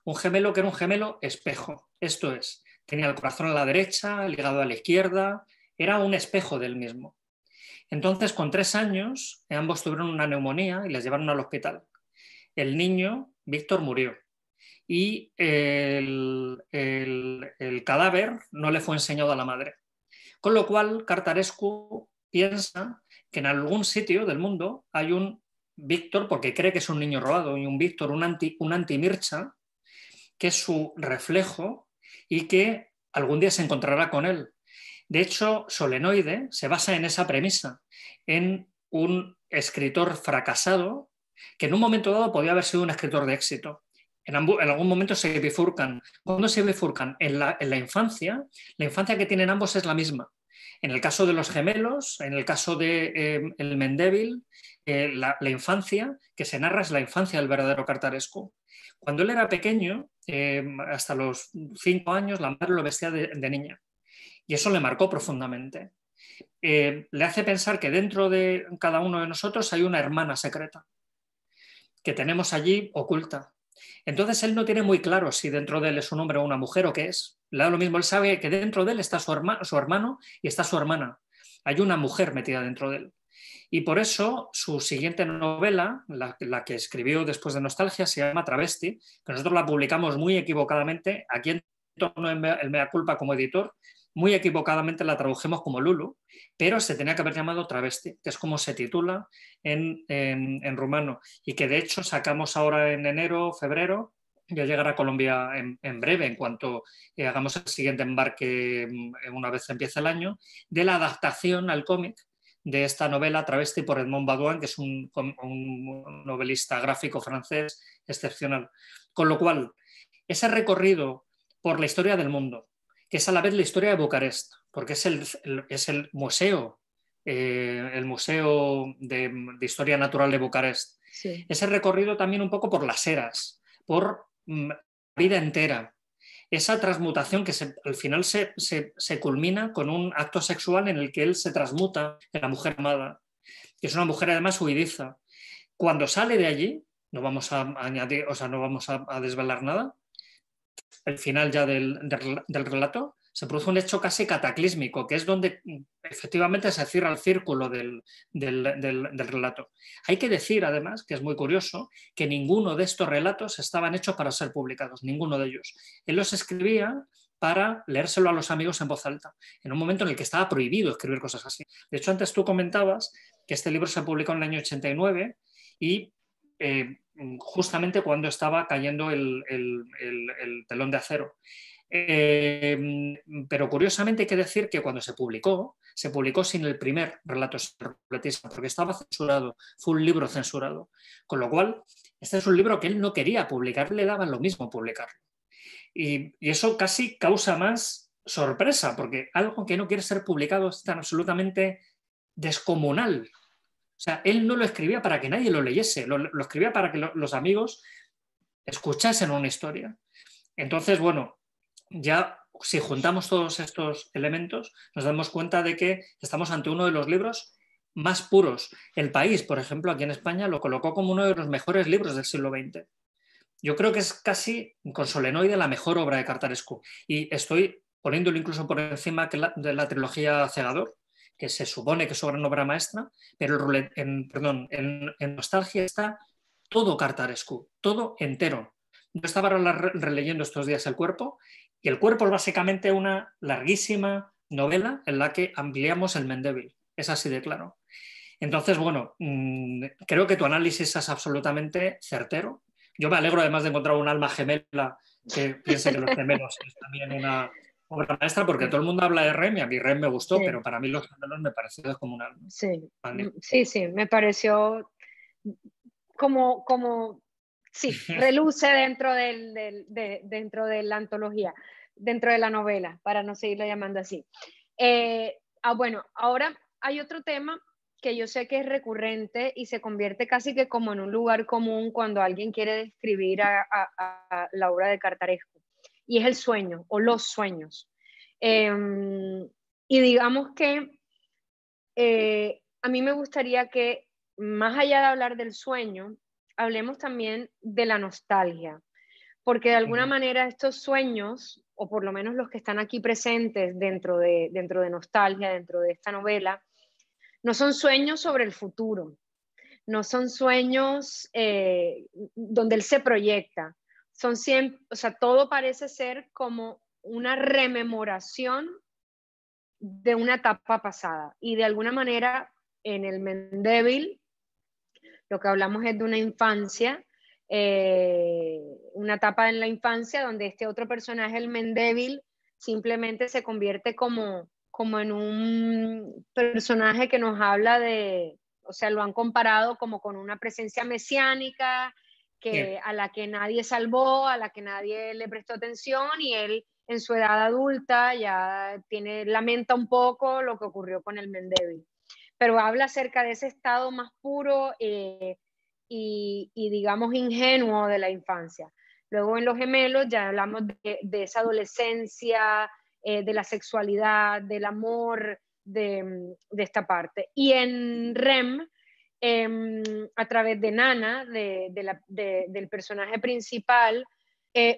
que era un gemelo espejo. Esto es, tenía el corazón a la derecha, el hígado a la izquierda, era un espejo del mismo. Entonces, con 3 años, ambos tuvieron una neumonía y les llevaron al hospital. El niño, Víctor, murió y el cadáver no le fue enseñado a la madre. Con lo cual, Cartarescu piensa que en algún sitio del mundo hay un Víctor, porque cree que es un niño robado, y un Víctor, un anti-Mircha, que es su reflejo y que algún día se encontrará con él. De hecho, Solenoide se basa en esa premisa, en un escritor fracasado que en un momento dado podía haber sido un escritor de éxito. En algún momento se bifurcan. ¿Cuándo se bifurcan? En la infancia que tienen ambos es la misma. En el caso de los gemelos, en el caso de el Mendeville, la infancia que se narra es la infancia del verdadero Cartarescu. Cuando él era pequeño, hasta los 5 años, la madre lo vestía de niña. Y eso le marcó profundamente. Le hace pensar que dentro de cada uno de nosotros hay una hermana secreta que tenemos allí oculta. Entonces él no tiene muy claro si dentro de él es un hombre o una mujer o qué es. Le da lo mismo, él sabe que dentro de él está su hermano y está su hermana. Hay una mujer metida dentro de él. Y por eso su siguiente novela, la que escribió después de Nostalgia, se llama Travesti, que nosotros la publicamos muy equivocadamente, aquí en torno el mea culpa como editor, muy equivocadamente la tradujimos como Lulu, pero se tenía que haber llamado Travesti, que es como se titula en rumano, y que de hecho sacamos ahora en enero, febrero. Yo llegaré a Colombia en breve, en cuanto hagamos el siguiente embarque, una vez empiece el año, de la adaptación al cómic de esta novela Travesti por Edmond Baudouin, que es un novelista gráfico francés excepcional. Con lo cual, ese recorrido por la historia del mundo, que es a la vez la historia de Bucarest, porque es el museo, de Historia Natural de Bucarest. Sí. Ese recorrido también un poco por las eras, por la vida entera. Esa transmutación que al final se culmina con un acto sexual en el que él se transmuta en la mujer amada, que es una mujer además huidiza. Cuando sale de allí, no vamos a añadir, o sea, no vamos a desvelar nada, el final ya del relato, se produce un hecho casi cataclísmico, que es donde efectivamente se cierra el círculo del relato. Hay que decir, además, que es muy curioso, que ninguno de estos relatos estaban hechos para ser publicados, ninguno de ellos. Él los escribía para leérselo a los amigos en voz alta, en un momento en el que estaba prohibido escribir cosas así. De hecho, antes tú comentabas que este libro se publicó en el año 89 y justamente cuando estaba cayendo el telón de acero. Pero curiosamente hay que decir que cuando se publicó sin el primer relato completista, porque estaba censurado, fue un libro censurado. Con lo cual, este es un libro que él no quería publicar, le daban lo mismo publicarlo. Y eso casi causa más sorpresa, porque algo que no quiere ser publicado es tan absolutamente descomunal. O sea, él no lo escribía para que nadie lo leyese, lo escribía para que los amigos escuchasen una historia. Entonces, bueno, ya si juntamos todos estos elementos, nos damos cuenta de que estamos ante uno de los libros más puros. El País, por ejemplo, aquí en España, lo colocó como uno de los mejores libros del siglo XX. Yo creo que es casi, con Solenoide, la mejor obra de Cartarescu. Y estoy poniéndolo incluso por encima de la trilogía Cegador, que se supone que es su gran obra maestra, pero en Nostalgia está todo Cartarescu, todo entero. Yo estaba releyendo estos días El Cuerpo, y El Cuerpo es básicamente una larguísima novela en la que ampliamos el Mendeville. Es así de claro. Entonces, bueno, creo que tu análisis es absolutamente certero. Yo me alegro además de encontrar un alma gemela que piense que Los Gemelos es también una obra maestra, porque todo el mundo habla de Rem y a mí Rem me gustó, Sí. pero para mí Los Gemelos me pareció descomunal. Sí, Vale. sí, me pareció sí, reluce dentro dentro de la antología, dentro de la novela, para no seguirlo llamando así. Bueno, ahora hay otro tema que yo sé que es recurrente y se convierte casi que como en un lugar común cuando alguien quiere describir a la obra de Cartarescu, y es el sueño o los sueños. Y digamos que a mí me gustaría que, más allá de hablar del sueño, hablemos también de la nostalgia, porque de alguna manera estos sueños, o por lo menos los que están aquí presentes dentro de Nostalgia, dentro de esta novela, no son sueños sobre el futuro, no son sueños donde él se proyecta, son siempre, o sea, todo parece ser como una rememoración de una etapa pasada, y de alguna manera en el Mendeville lo que hablamos es de una infancia, una etapa en la infancia donde este otro personaje, el Mendeville, simplemente se convierte como en un personaje que nos habla de, o sea, lo han comparado como con una presencia mesiánica, a la que nadie salvó, a la que nadie le prestó atención, y él en su edad adulta ya lamenta un poco lo que ocurrió con el Mendeville. Pero habla acerca de ese estado más puro y digamos ingenuo de la infancia. Luego en Los Gemelos ya hablamos de esa adolescencia, de la sexualidad, del amor, de esta parte. Y en REM, a través de Nana, del personaje principal,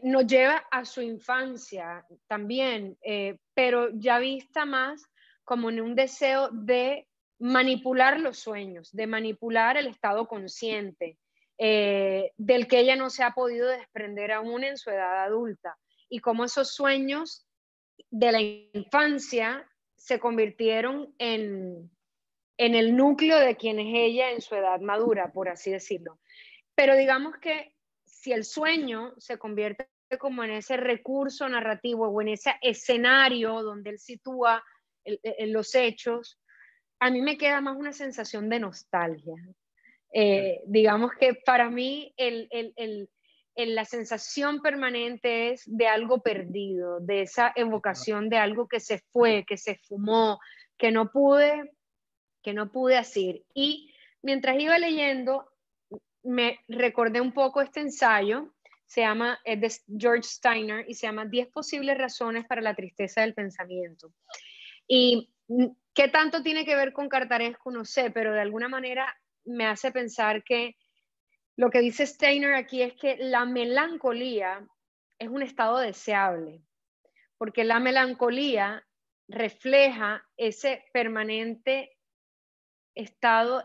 nos lleva a su infancia también, pero ya vista más como en un deseo de manipular los sueños, de manipular el estado consciente, del que ella no se ha podido desprender aún en su edad adulta, y cómo esos sueños de la infancia se convirtieron en el núcleo de quien es ella en su edad madura, por así decirlo. Pero digamos que si el sueño se convierte como en ese recurso narrativo o en ese escenario donde él sitúa los hechos, a mí me queda más una sensación de nostalgia. Digamos que para mí la sensación permanente es de algo perdido, de esa evocación de algo que se fue, que se fumó, que no pude hacer. Y mientras iba leyendo, me recordé un poco este ensayo, es de George Steiner, y se llama 10 posibles razones para la tristeza del pensamiento. Y qué tanto tiene que ver con Cartarescu, no sé, pero de alguna manera me hace pensar que lo que dice Steiner aquí es que la melancolía es un estado deseable, porque la melancolía refleja ese permanente estado,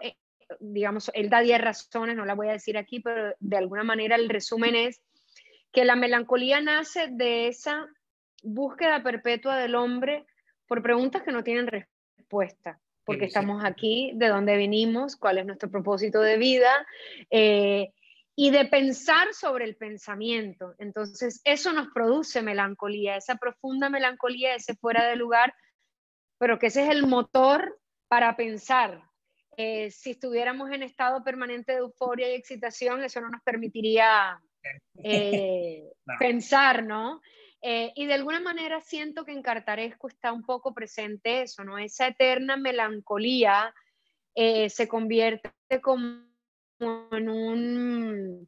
digamos, él da 10 razones, no las voy a decir aquí, pero de alguna manera el resumen es que la melancolía nace de esa búsqueda perpetua del hombre por preguntas que no tienen respuesta, porque estamos aquí, de dónde venimos, cuál es nuestro propósito de vida, y de pensar sobre el pensamiento. Entonces, eso nos produce melancolía, esa profunda melancolía, ese fuera de lugar, pero que ese es el motor para pensar. Si estuviéramos en estado permanente de euforia y excitación, eso no nos permitiría pensar, ¿no? Y de alguna manera siento que en Cartarescu está un poco presente eso, ¿no? Esa eterna melancolía se convierte como en un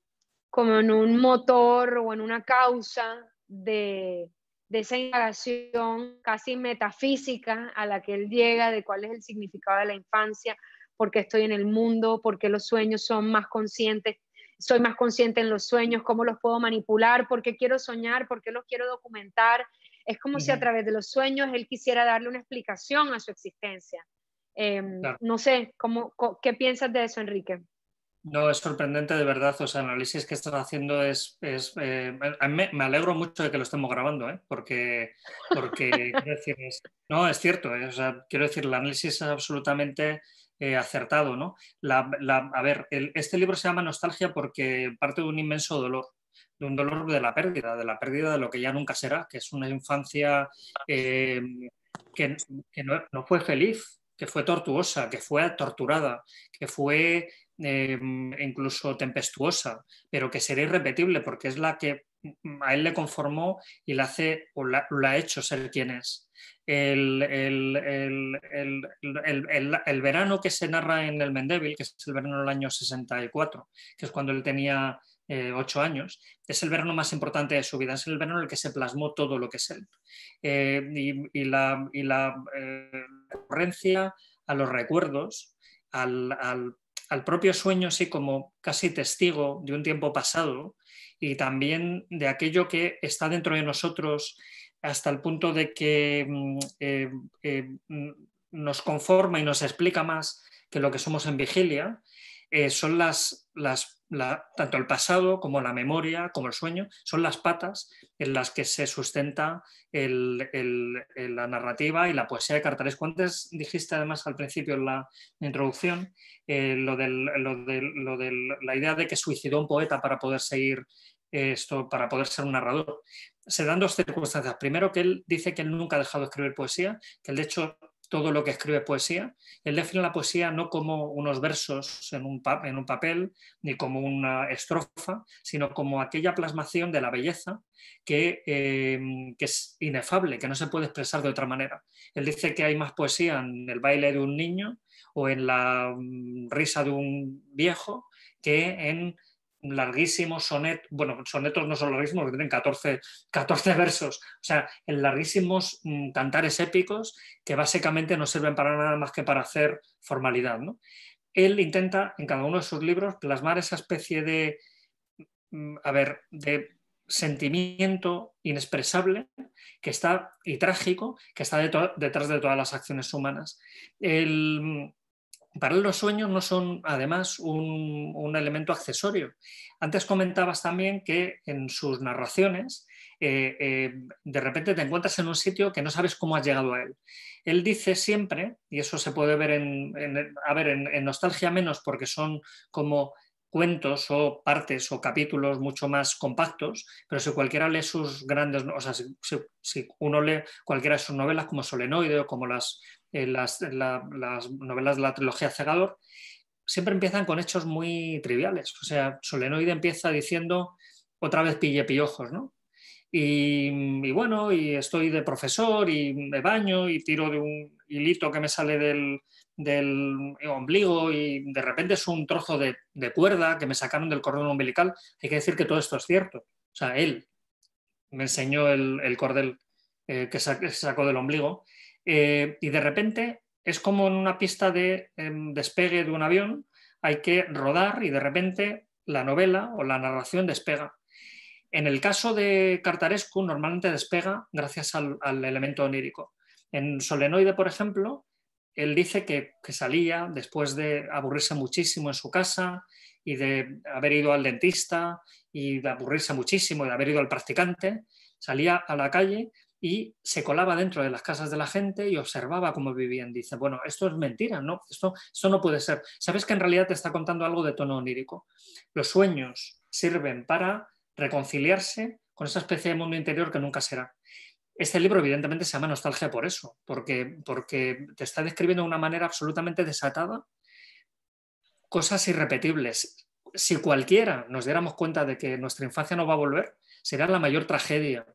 motor o en una causa de esa indagación casi metafísica a la que él llega, de cuál es el significado de la infancia, por qué estoy en el mundo, por qué los sueños son más conscientes, soy más consciente en los sueños, cómo los puedo manipular, por qué quiero soñar, por qué los quiero documentar. Es como si a través de los sueños él quisiera darle una explicación a su existencia. Claro. No sé, ¿qué piensas de eso, Enrique? No, es sorprendente de verdad, o sea, el análisis que estás haciendo a mí me alegro mucho de que lo estemos grabando, porque quiero decir, no, es cierto, o sea, quiero decir, el análisis es absolutamente acertado, ¿no? A ver, este libro se llama Nostalgia porque parte de un inmenso dolor, de un dolor de la pérdida de lo que ya nunca será, que es una infancia que no fue feliz, que fue tortuosa, que fue torturada, que fue incluso tempestuosa, pero que será irrepetible porque es la que a él le conformó y la hace o la ha hecho ser quien es. El verano que se narra en el Mendeville, que es el verano del año 64, que es cuando él tenía 8 años, es el verano más importante de su vida, es el verano en el que se plasmó todo lo que es él. Y la recurrencia a los recuerdos, al propio sueño, así como casi testigo de un tiempo pasado, y también de aquello que está dentro de nosotros hasta el punto de que nos conforma y nos explica más que lo que somos en vigilia, son tanto el pasado como la memoria, como el sueño, son las patas en las que se sustenta la narrativa y la poesía de Cartarescu. Antes dijiste además al principio en la introducción lo de la idea de que suicidó un poeta para poder seguir para poder ser un narrador. Se dan dos circunstancias. Primero, que él dice que él nunca ha dejado de escribir poesía, que él de hecho todo lo que escribe es poesía. Él define la poesía no como unos versos en un papel, ni como una estrofa, sino como aquella plasmación de la belleza que es inefable, que no se puede expresar de otra manera. Él dice que hay más poesía en el baile de un niño o en la risa de un viejo que en larguísimos sonetos, bueno, sonetos no son larguísimos, porque tienen 14 versos, o sea, en larguísimos cantares épicos que básicamente no sirven para nada más que para hacer formalidad, ¿no? Él intenta en cada uno de sus libros plasmar esa especie de sentimiento inexpresable que está, y trágico, que está detrás de todas las acciones humanas. Para él los sueños no son además un elemento accesorio. Antes comentabas también que en sus narraciones de repente te encuentras en un sitio que no sabes cómo has llegado a él. Él dice siempre, y eso se puede ver en Nostalgia menos, porque son como cuentos o partes o capítulos mucho más compactos, pero si cualquiera lee sus grandes, o sea, si uno lee cualquiera de sus novelas como Solenoide o como las novelas de la trilogía Cegador, siempre empiezan con hechos muy triviales. O sea, Solenoide empieza diciendo otra vez pille piojos, ¿no? Y bueno, y estoy de profesor y me baño y tiro de un hilito que me sale del ombligo y de repente es un trozo de cuerda que me sacaron del cordón umbilical. Hay que decir que todo esto es cierto. O sea, él me enseñó el cordel que sacó del ombligo y de repente es como en una pista de despegue de un avión, hay que rodar y de repente la novela o la narración despega. En el caso de Cartarescu normalmente despega gracias al elemento onírico. En Solenoide, por ejemplo, él dice que salía después de aburrirse muchísimo en su casa y de haber ido al dentista y de aburrirse muchísimo y de haber ido al practicante, salía a la calle y se colaba dentro de las casas de la gente y observaba cómo vivían. Dice, bueno, esto es mentira, ¿no? Esto no puede ser. ¿Sabes que en realidad te está contando algo de tono onírico? Los sueños sirven para reconciliarse con esa especie de mundo interior que nunca será. Este libro evidentemente se llama Nostalgia por eso, porque te está describiendo de una manera absolutamente desatada cosas irrepetibles. Si cualquiera nos diéramos cuenta de que nuestra infancia no va a volver, será la mayor tragedia.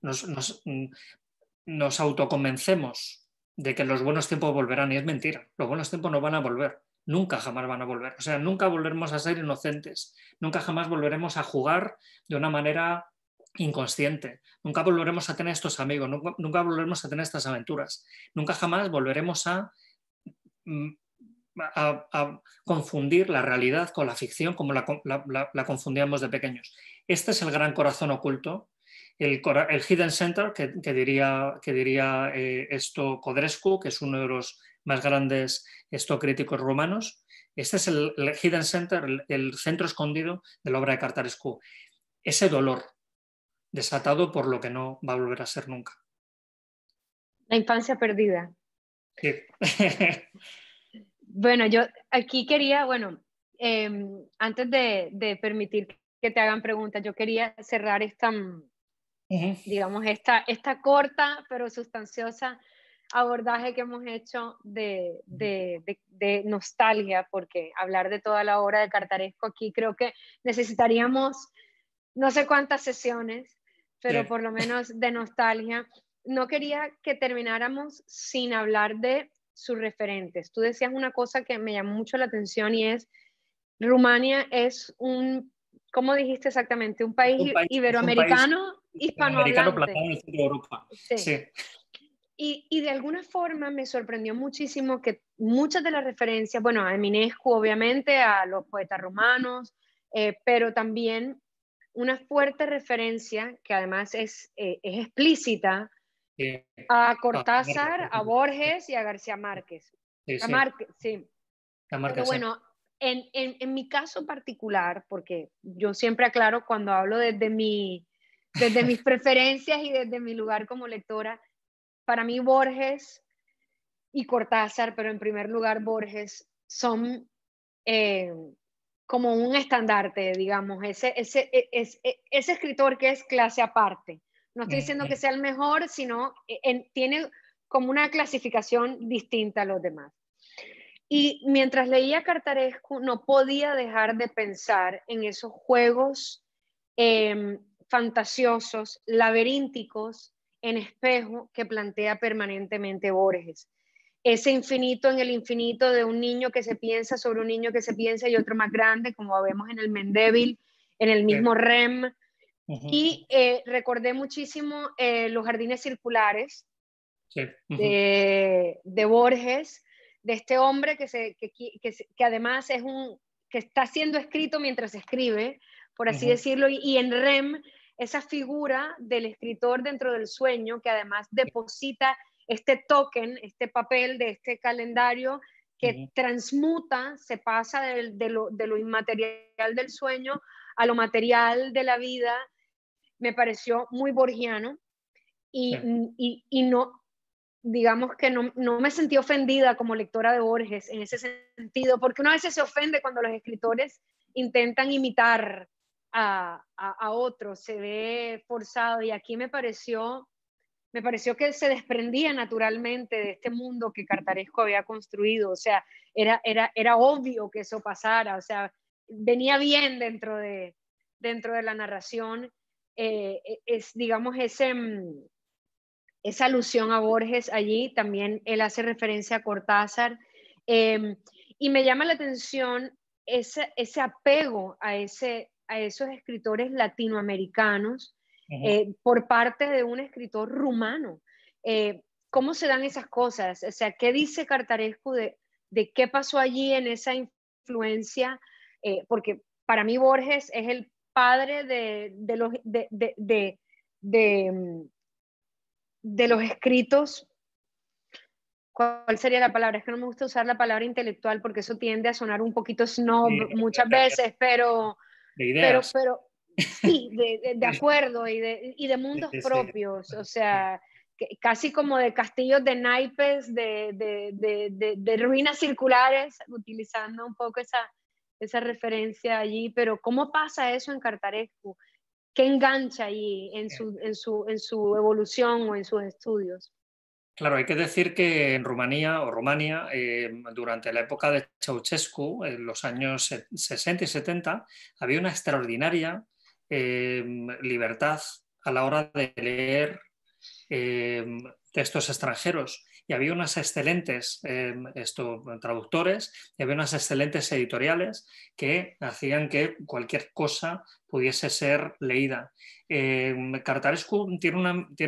Nos autoconvencemos de que los buenos tiempos volverán y es mentira. Los buenos tiempos no van a volver. Nunca jamás van a volver. O sea, nunca volveremos a ser inocentes. Nunca jamás volveremos a jugar de una manera inconsciente. Nunca volveremos a tener estos amigos. Nunca volveremos a tener estas aventuras. Nunca jamás volveremos a confundir la realidad con la ficción como la confundíamos de pequeños. Este es el gran corazón oculto, el Hidden Center que diría esto Codrescu, que es uno de los más grandes críticos romanos. Este es el Hidden Center, el centro escondido de la obra de Cartarescu. Ese dolor desatado por lo que no va a volver a ser nunca. La infancia perdida. Sí. Bueno, yo aquí quería, antes de permitir que te hagan preguntas, yo quería cerrar digamos, esta corta pero sustanciosa abordaje que hemos hecho de nostalgia, porque hablar de toda la obra de Cartarescu aquí creo que necesitaríamos no sé cuántas sesiones, pero por lo menos de nostalgia. No quería que termináramos sin hablar de sus referentes. Tú decías una cosa que me llamó mucho la atención y es, Rumania es ¿cómo dijiste exactamente? Un país iberoamericano, hispanohablante. En el centro de Europa. Sí. Sí. Y de alguna forma me sorprendió muchísimo que muchas de las referencias, a Eminescu obviamente, a los poetas romanos, pero también una fuerte referencia, que además es explícita, Sí. a Ah, Cortázar, a Márquez, Borges y a García Márquez. sí, A sí, Márquez, sí. a Pero Márquez, sí. bueno, en mi caso particular, porque yo siempre aclaro cuando hablo desde mis preferencias y desde mi lugar como lectora, para mí Borges y Cortázar, pero en primer lugar Borges, son eh, como un estandarte, digamos, ese escritor que es clase aparte. No estoy diciendo que Mm, sea el mejor, sino tiene como una clasificación distinta a los demás. Y mientras leía Cartarescu, no podía dejar de pensar en esos juegos fantasiosos, laberínticos, en espejo que plantea permanentemente Borges. Ese infinito en el infinito de un niño que se piensa sobre un niño que se piensa y otro más grande, como vemos en el Mendeville, en el sí, mismo REM. ujú, Y recordé muchísimo Los Jardines Circulares sí, ujú, de Borges, de este hombre que además que está siendo escrito mientras escribe, por así ujú, decirlo, y en REM, esa figura del escritor dentro del sueño, que además deposita este token, este papel de este calendario que ujú, transmuta, se pasa de lo inmaterial del sueño a lo material de la vida, me pareció muy borgiano sí. y no, digamos que no me sentí ofendida como lectora de Borges en ese sentido, porque una vez se ofende cuando los escritores intentan imitar a otros, se ve forzado, y aquí me pareció que se desprendía naturalmente de este mundo que Cartaresco había construido, o sea, era obvio que eso pasara, o sea, venía bien dentro de la narración, es, digamos, esa alusión a Borges allí, también él hace referencia a Cortázar, eh, y me llama la atención ese apego a esos escritores latinoamericanos Ujú. por parte de un escritor rumano. ¿Cómo se dan esas cosas? O sea, ¿qué dice Cartarescu de qué pasó allí en esa influencia? Porque para mí Borges es el padre de de los escritos. ¿Cuál sería la palabra? Es que no me gusta usar la palabra intelectual porque eso tiende a sonar un poquito Sí, snob muchas veces, de ideas. pero sí, de Sí, acuerdo y de mundos sí, sí. propios, o sea, casi como de castillos de naipes, de ruinas circulares, utilizando un poco esa referencia allí, pero ¿cómo pasa eso en Cartarescu? ¿Qué engancha allí en su evolución o en sus estudios? Claro, hay que decir que en Rumanía o Rumania, durante la época de Ceausescu, en los años 60 y 70, había una extraordinaria eh, libertad a la hora de leer eh, textos extranjeros. Y había unas excelentes traductores y había unas excelentes editoriales que hacían que cualquier cosa pudiese ser leída. Cartarescu tiene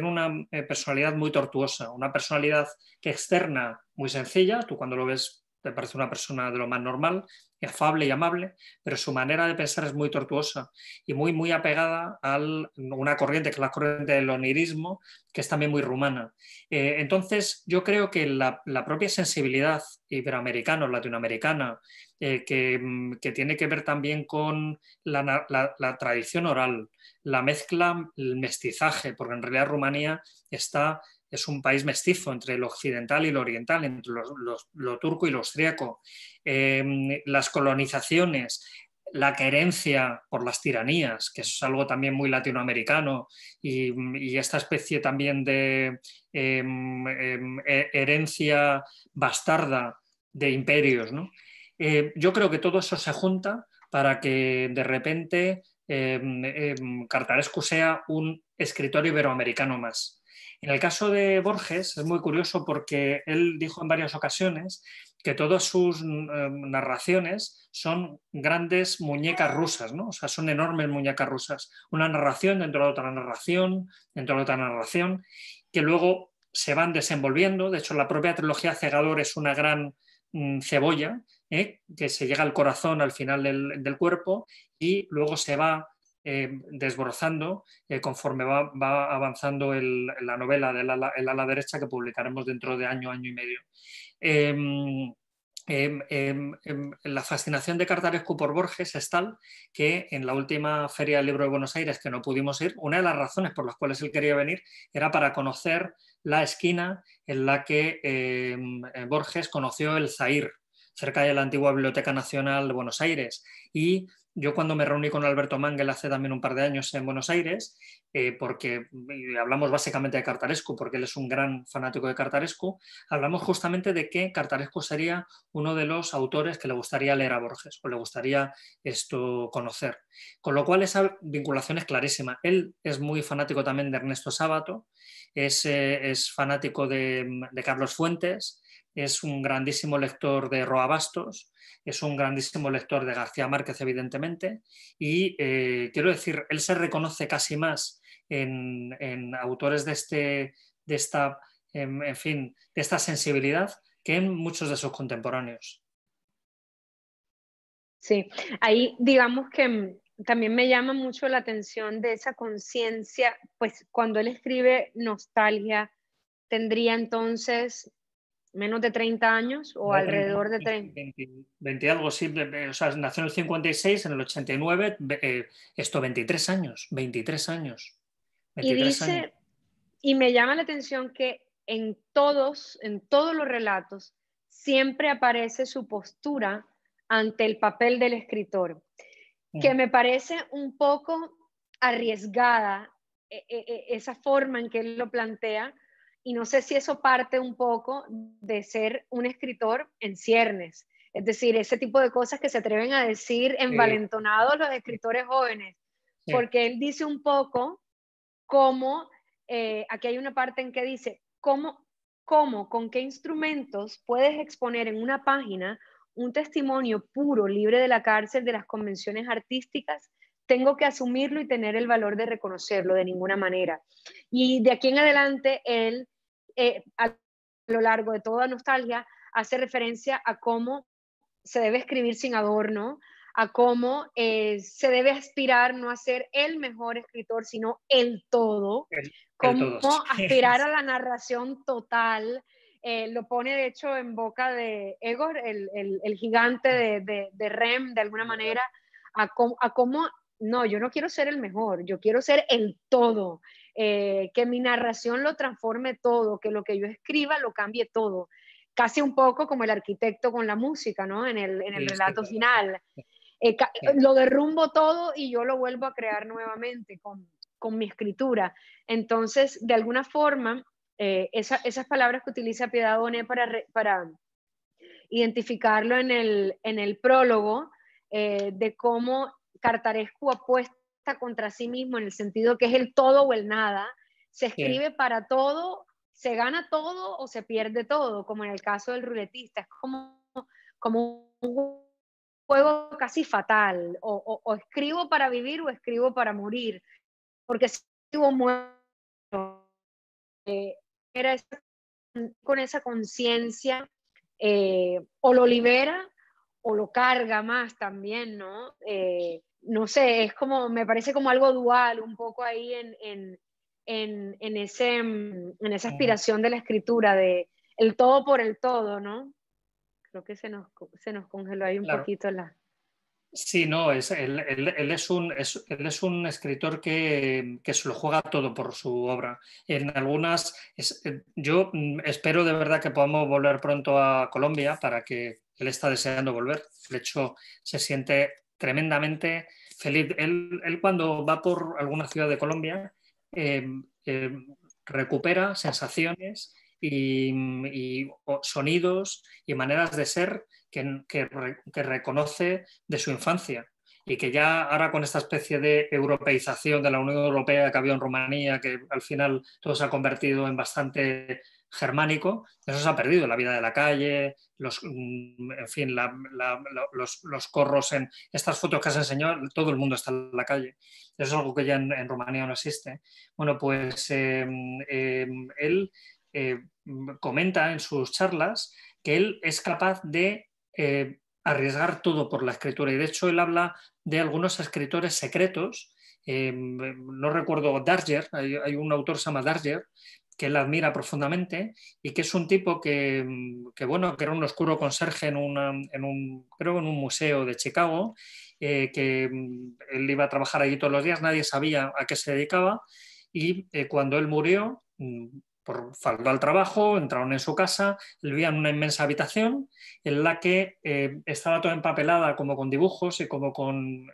una personalidad muy tortuosa, una personalidad que externa muy sencilla, tú cuando lo ves te parece una persona de lo más normal, afable y amable, pero su manera de pensar es muy tortuosa y muy apegada a una corriente que es la corriente del onirismo, que es también muy rumana. Entonces, yo creo que la propia sensibilidad iberoamericana o latinoamericana, que tiene que ver también con la tradición oral, la mezcla, el mestizaje, porque en realidad Rumanía es un país mestizo entre lo occidental y lo oriental, entre lo turco y lo austríaco. Las colonizaciones, la querencia por las tiranías, que es algo también muy latinoamericano, y esta especie también de herencia bastarda de imperios, ¿no? Yo creo que todo eso se junta para que de repente Cartarescu sea un escritor iberoamericano más. En el caso de Borges es muy curioso porque él dijo en varias ocasiones que todas sus narraciones son grandes muñecas rusas, ¿no? O sea, son enormes muñecas rusas. Una narración dentro de otra narración, dentro de otra narración, que luego se van desenvolviendo. De hecho, la propia trilogía Cegador es una gran cebolla, que se llega al corazón al final del cuerpo y luego se va desbrozando conforme va avanzando la novela del ala derecha, que publicaremos dentro de año y medio. La fascinación de Cartarescu por Borges es tal que en la última Feria del Libro de Buenos Aires, que no pudimos ir, una de las razones por las cuales él quería venir era para conocer la esquina en la que Borges conoció el Zaire, cerca de la antigua Biblioteca Nacional de Buenos Aires. Y yo, cuando me reuní con Alberto Mangel hace también un par de años en Buenos Aires, porque hablamos básicamente de Cartarescu, porque él es un gran fanático de Cartarescu, hablamos justamente de que Cartarescu sería uno de los autores que le gustaría leer a Borges o le gustaría conocer. Con lo cual esa vinculación es clarísima. Él es muy fanático también de Ernesto Sábato, es fanático de Carlos Fuentes, es un grandísimo lector de Roa Bastos, es un grandísimo lector de García Márquez, evidentemente, y quiero decir, él se reconoce casi más en autores de esta sensibilidad que en muchos de sus contemporáneos. Sí, ahí digamos que también me llama mucho la atención de esa conciencia, pues cuando él escribe Nostalgia, tendría entonces menos de 30 años o alrededor de 30. 20 algo, sí, o sea, nació en el 56, en el 89, 23 años, 23 años. 23 años. Y me llama la atención que en todos los relatos, siempre aparece su postura ante el papel del escritor, que me parece un poco arriesgada esa forma en que él lo plantea, y no sé si eso parte un poco de ser un escritor en ciernes, es decir, ese tipo de cosas que se atreven a decir envalentonados los escritores jóvenes, porque él dice un poco cómo, aquí hay una parte en que dice, con qué instrumentos puedes exponer en una página un testimonio puro, libre de la cárcel de las convenciones artísticas. Tengo que asumirlo y tener el valor de reconocerlo de ninguna manera. Y de aquí en adelante, él, a lo largo de toda Nostalgia, hace referencia a cómo se debe escribir sin adorno, a cómo se debe aspirar no a ser el mejor escritor, sino el todo, cómo aspirar a la narración total. Lo pone de hecho en boca de Egor, el gigante de Rem, de alguna manera, a cómo, no, yo no quiero ser el mejor, yo quiero ser el todo, que mi narración lo transforme todo, que lo que yo escriba lo cambie todo. Casi un poco como el arquitecto con la música, ¿no? En el relato final. Lo derrumbo todo y yo lo vuelvo a crear nuevamente con mi escritura. Entonces, de alguna forma, esas palabras que utiliza Piedad Bonet para identificarlo en el prólogo, de cómo Cartarescu apuesta contra sí mismo en el sentido que es el todo o el nada, se escribe para todo, se gana todo o se pierde todo, como en el caso del ruletista. Es como un juego casi fatal, o escribo para vivir o escribo para morir, porque si escribo muerto, era con esa conciencia, o lo libera o lo carga más también, ¿no? No sé, es como, me parece como algo dual, un poco ahí en esa aspiración de la escritura, de el todo por el todo, ¿no? Creo que se nos congeló ahí un poquito la... Sí, no, él es un escritor que se lo juega todo por su obra. En algunas, yo espero de verdad que podamos volver pronto a Colombia, para que él está deseando volver. De hecho, se siente tremendamente feliz. Él cuando va por alguna ciudad de Colombia, recupera sensaciones y sonidos y maneras de ser que reconoce de su infancia, y que ya ahora, con esta especie de europeización de la Unión Europea que había en Rumanía, que al final todo se ha convertido en bastante germánico, eso se ha perdido, la vida de la calle, en fin, los corros. En estas fotos que has enseñado, todo el mundo está en la calle. Eso es algo que ya en Rumanía no existe. Bueno, pues él comenta en sus charlas que él es capaz de arriesgar todo por la escritura, y de hecho él habla de algunos escritores secretos no recuerdo, Darger, hay un autor que se llama Darger, que él admira profundamente y que es un tipo bueno, que era un oscuro conserje creo en un museo de Chicago, que él iba a trabajar allí todos los días, nadie sabía a qué se dedicaba y cuando él murió, faltó al trabajo, entraron en su casa, él vivía en una inmensa habitación en la que estaba toda empapelada como con dibujos y como con...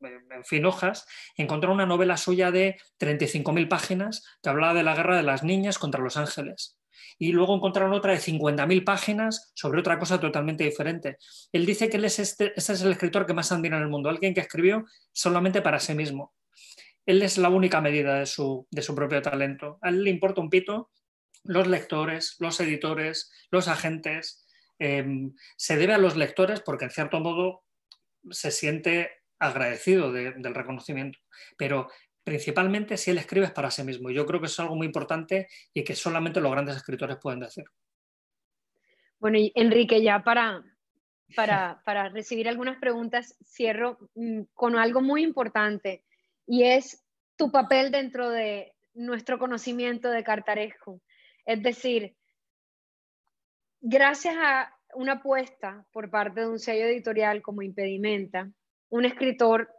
en fin, hojas, encontró una novela suya de 35.000 páginas que hablaba de la guerra de las niñas contra los ángeles. Y luego encontraron otra de 50.000 páginas sobre otra cosa totalmente diferente. Él dice que este es el escritor que más admira en el mundo, alguien que escribió solamente para sí mismo. Él es la única medida de su propio talento. A él le importa un pito los lectores, los editores, los agentes. Se debe a los lectores porque en cierto modo se siente agradecido del reconocimiento, pero principalmente si él escribe es para sí mismo. Yo creo que es algo muy importante y que solamente los grandes escritores pueden decir. Bueno, y Enrique, ya para recibir algunas preguntas, cierro con algo muy importante y es tu papel dentro de nuestro conocimiento de Cartarescu. Es decir, gracias a una apuesta por parte de un sello editorial como Impedimenta, un escritor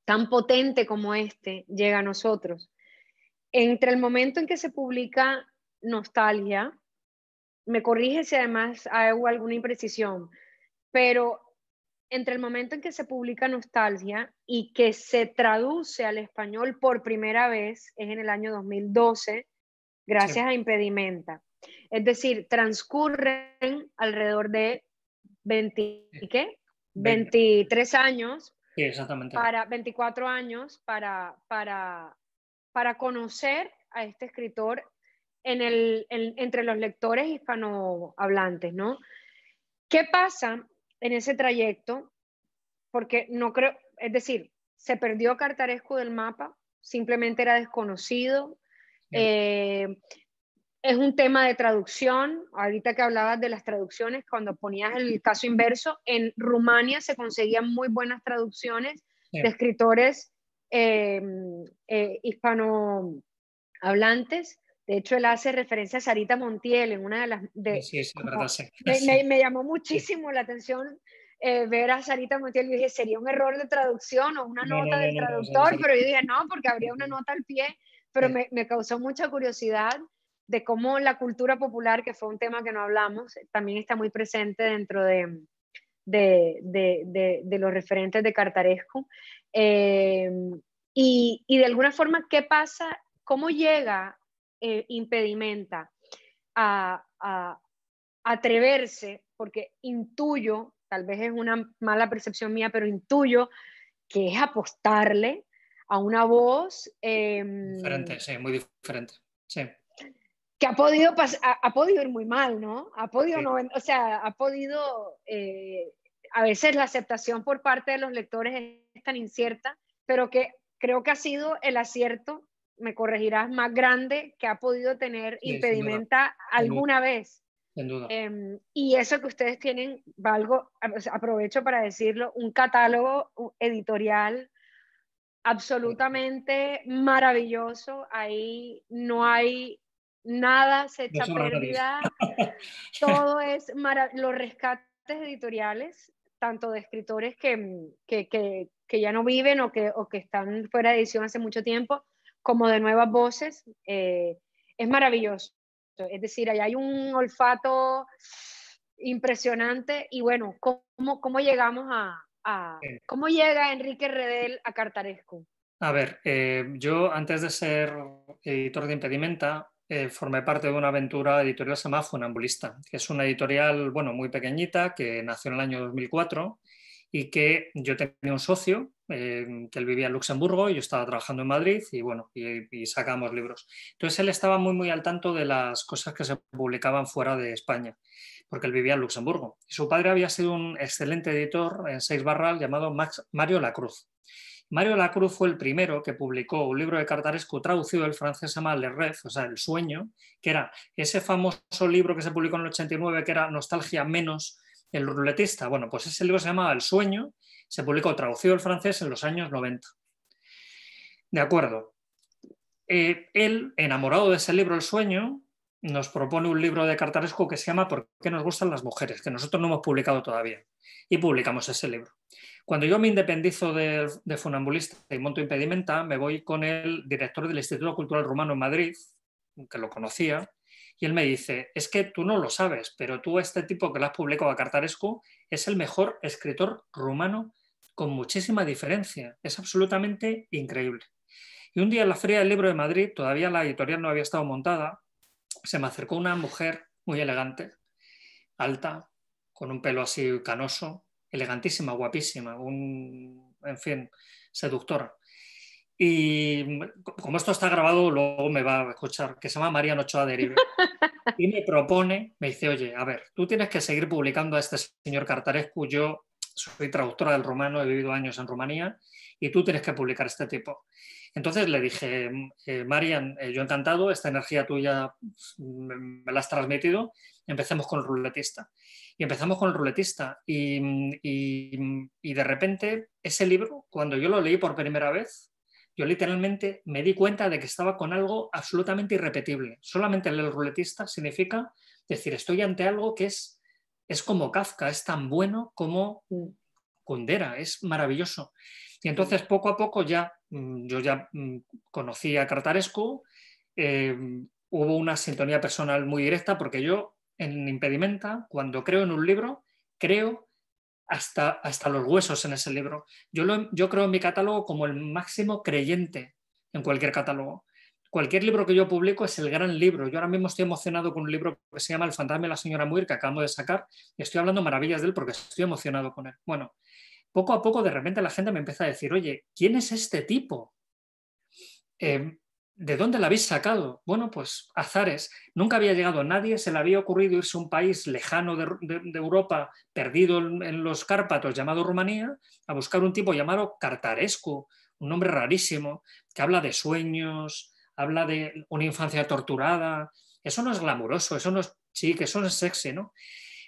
tan potente como este llega a nosotros. Entre el momento en que se publica Nostalgia, me corrige si además hago alguna imprecisión, pero entre el momento en que se publica Nostalgia y que se traduce al español por primera vez, es en el año 2012, gracias a Impedimenta. Es decir, transcurren alrededor de 23 años, sí, exactamente. 24 años para conocer a este escritor entre los lectores hispanohablantes, ¿no? ¿Qué pasa en ese trayecto? Porque no creo, es decir, se perdió Cartarescu del mapa, simplemente era desconocido. Es un tema de traducción. Ahorita que hablabas de las traducciones, cuando ponías el caso inverso, en Rumania se conseguían muy buenas traducciones de escritores hispanohablantes. De hecho, él hace referencia a Sarita Montiel en una de las... Me llamó muchísimo la atención ver a Sarita Montiel. Yo dije, ¿sería un error de traducción o una nota del traductor? Pero yo dije, no, porque habría una nota al pie. Pero me causó mucha curiosidad de cómo la cultura popular, que fue un tema que no hablamos, también está muy presente dentro de los referentes de Cartarescu. Y de alguna forma, ¿qué pasa? ¿Cómo llega Impedimenta a atreverse? Porque intuyo, tal vez es una mala percepción mía, pero intuyo que es apostarle a una voz diferente, sí, muy diferente. Sí. Que ha podido ir muy mal, ¿no? Ha podido, sí. O sea, ha podido, a veces la aceptación por parte de los lectores es tan incierta, pero que creo que ha sido el acierto, me corregirás, más grande que ha podido tener sí, Impedimenta alguna vez. Sin duda. Y eso que ustedes tienen, aprovecho para decirlo, un catálogo editorial absolutamente maravilloso. Ahí no hay nada, se echa pérdida. Todo es los rescates editoriales, tanto de escritores que ya no viven o que están fuera de edición hace mucho tiempo, como de nuevas voces, es maravilloso. Es decir, ahí hay un olfato impresionante. Y bueno, ¿cómo llegamos ¿cómo llega Enrique Redel a Cartarescu? A ver, yo antes de ser editor de Impedimenta, formé parte de una aventura editorial que se llama Funambulista, que es una editorial, bueno, muy pequeñita, que nació en el año 2004 y que yo tenía un socio, que él vivía en Luxemburgo y yo estaba trabajando en Madrid y bueno, y sacamos libros. Entonces él estaba muy al tanto de las cosas que se publicaban fuera de España, porque él vivía en Luxemburgo. Y su padre había sido un excelente editor en Seix Barral llamado Mario Lacruz. Mario Lacruz fue el primero que publicó un libro de Cartarescu traducido del francés, se llama Le Rêve, o sea, El Sueño, que era ese famoso libro que se publicó en el 89, que era Nostalgia menos el ruletista. Bueno, pues ese libro se llamaba El Sueño, se publicó traducido del francés en los años 90. De acuerdo. Él, enamorado de ese libro El sueño, nos propone un libro de Cartarescu que se llama ¿Por qué nos gustan las mujeres?, que nosotros no hemos publicado todavía. Y publicamos ese libro. Cuando yo me independizo de Funambulista y monto Impedimenta, me voy con el director del Instituto Cultural Rumano en Madrid, que lo conocía, y él me dice, es que tú no lo sabes, pero tú, este tipo que lo has publicado a Cartarescu, es el mejor escritor rumano con muchísima diferencia. Es absolutamente increíble. Y un día en la Feria del Libro de Madrid, todavía la editorial no había estado montada, se me acercó una mujer muy elegante, alta, con un pelo así canoso, elegantísima, guapísima, en fin, seductora. Y como esto está grabado, luego me va a escuchar, que se llama Marian Ochoa Derive. Y me propone, me dice, oye, a ver, tú tienes que seguir publicando a este señor Cartarescu, yo soy traductora del rumano, he vivido años en Rumanía, y tú tienes que publicar este tipo. Entonces le dije, Marian, yo encantado, esta energía tuya me la has transmitido, empecemos con el ruletista. Y empezamos con el ruletista. Y de repente, ese libro, cuando yo lo leí por primera vez, yo literalmente me di cuenta de que estaba con algo absolutamente irrepetible. Solamente leer el ruletista significa decir, estoy ante algo que es como Kafka, es tan bueno como Kundera, es maravilloso. Y entonces poco a poco yo ya conocí a Cartarescu, hubo una sintonía personal muy directa porque yo en Impedimenta, cuando creo en un libro, creo hasta los huesos en ese libro. Yo creo en mi catálogo como el máximo creyente en cualquier catálogo. Cualquier libro que yo publico es el gran libro. Yo ahora mismo estoy emocionado con un libro que se llama El fantasma de la señora Muir, que acabamos de sacar, y estoy hablando maravillas de él porque estoy emocionado con él. Bueno, poco a poco de repente la gente me empieza a decir, oye, ¿quién es este tipo? ¿De dónde la habéis sacado? Bueno, pues azares. Nunca había llegado a nadie, se le había ocurrido irse a un país lejano de Europa, perdido en los Cárpatos, llamado Rumanía, a buscar un tipo llamado Cartarescu, un nombre rarísimo, que habla de sueños, habla de una infancia torturada. Eso no es glamuroso, eso no es chic, eso no es sexy, ¿no?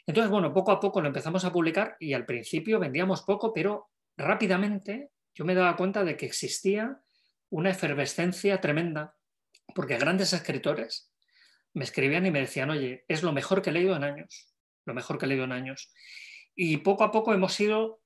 Entonces, bueno, poco a poco lo empezamos a publicar y al principio vendíamos poco, pero rápidamente yo me daba cuenta de que existía una efervescencia tremenda, porque grandes escritores me escribían y me decían, oye, es lo mejor que he leído en años, lo mejor que he leído en años. Y poco a poco hemos ido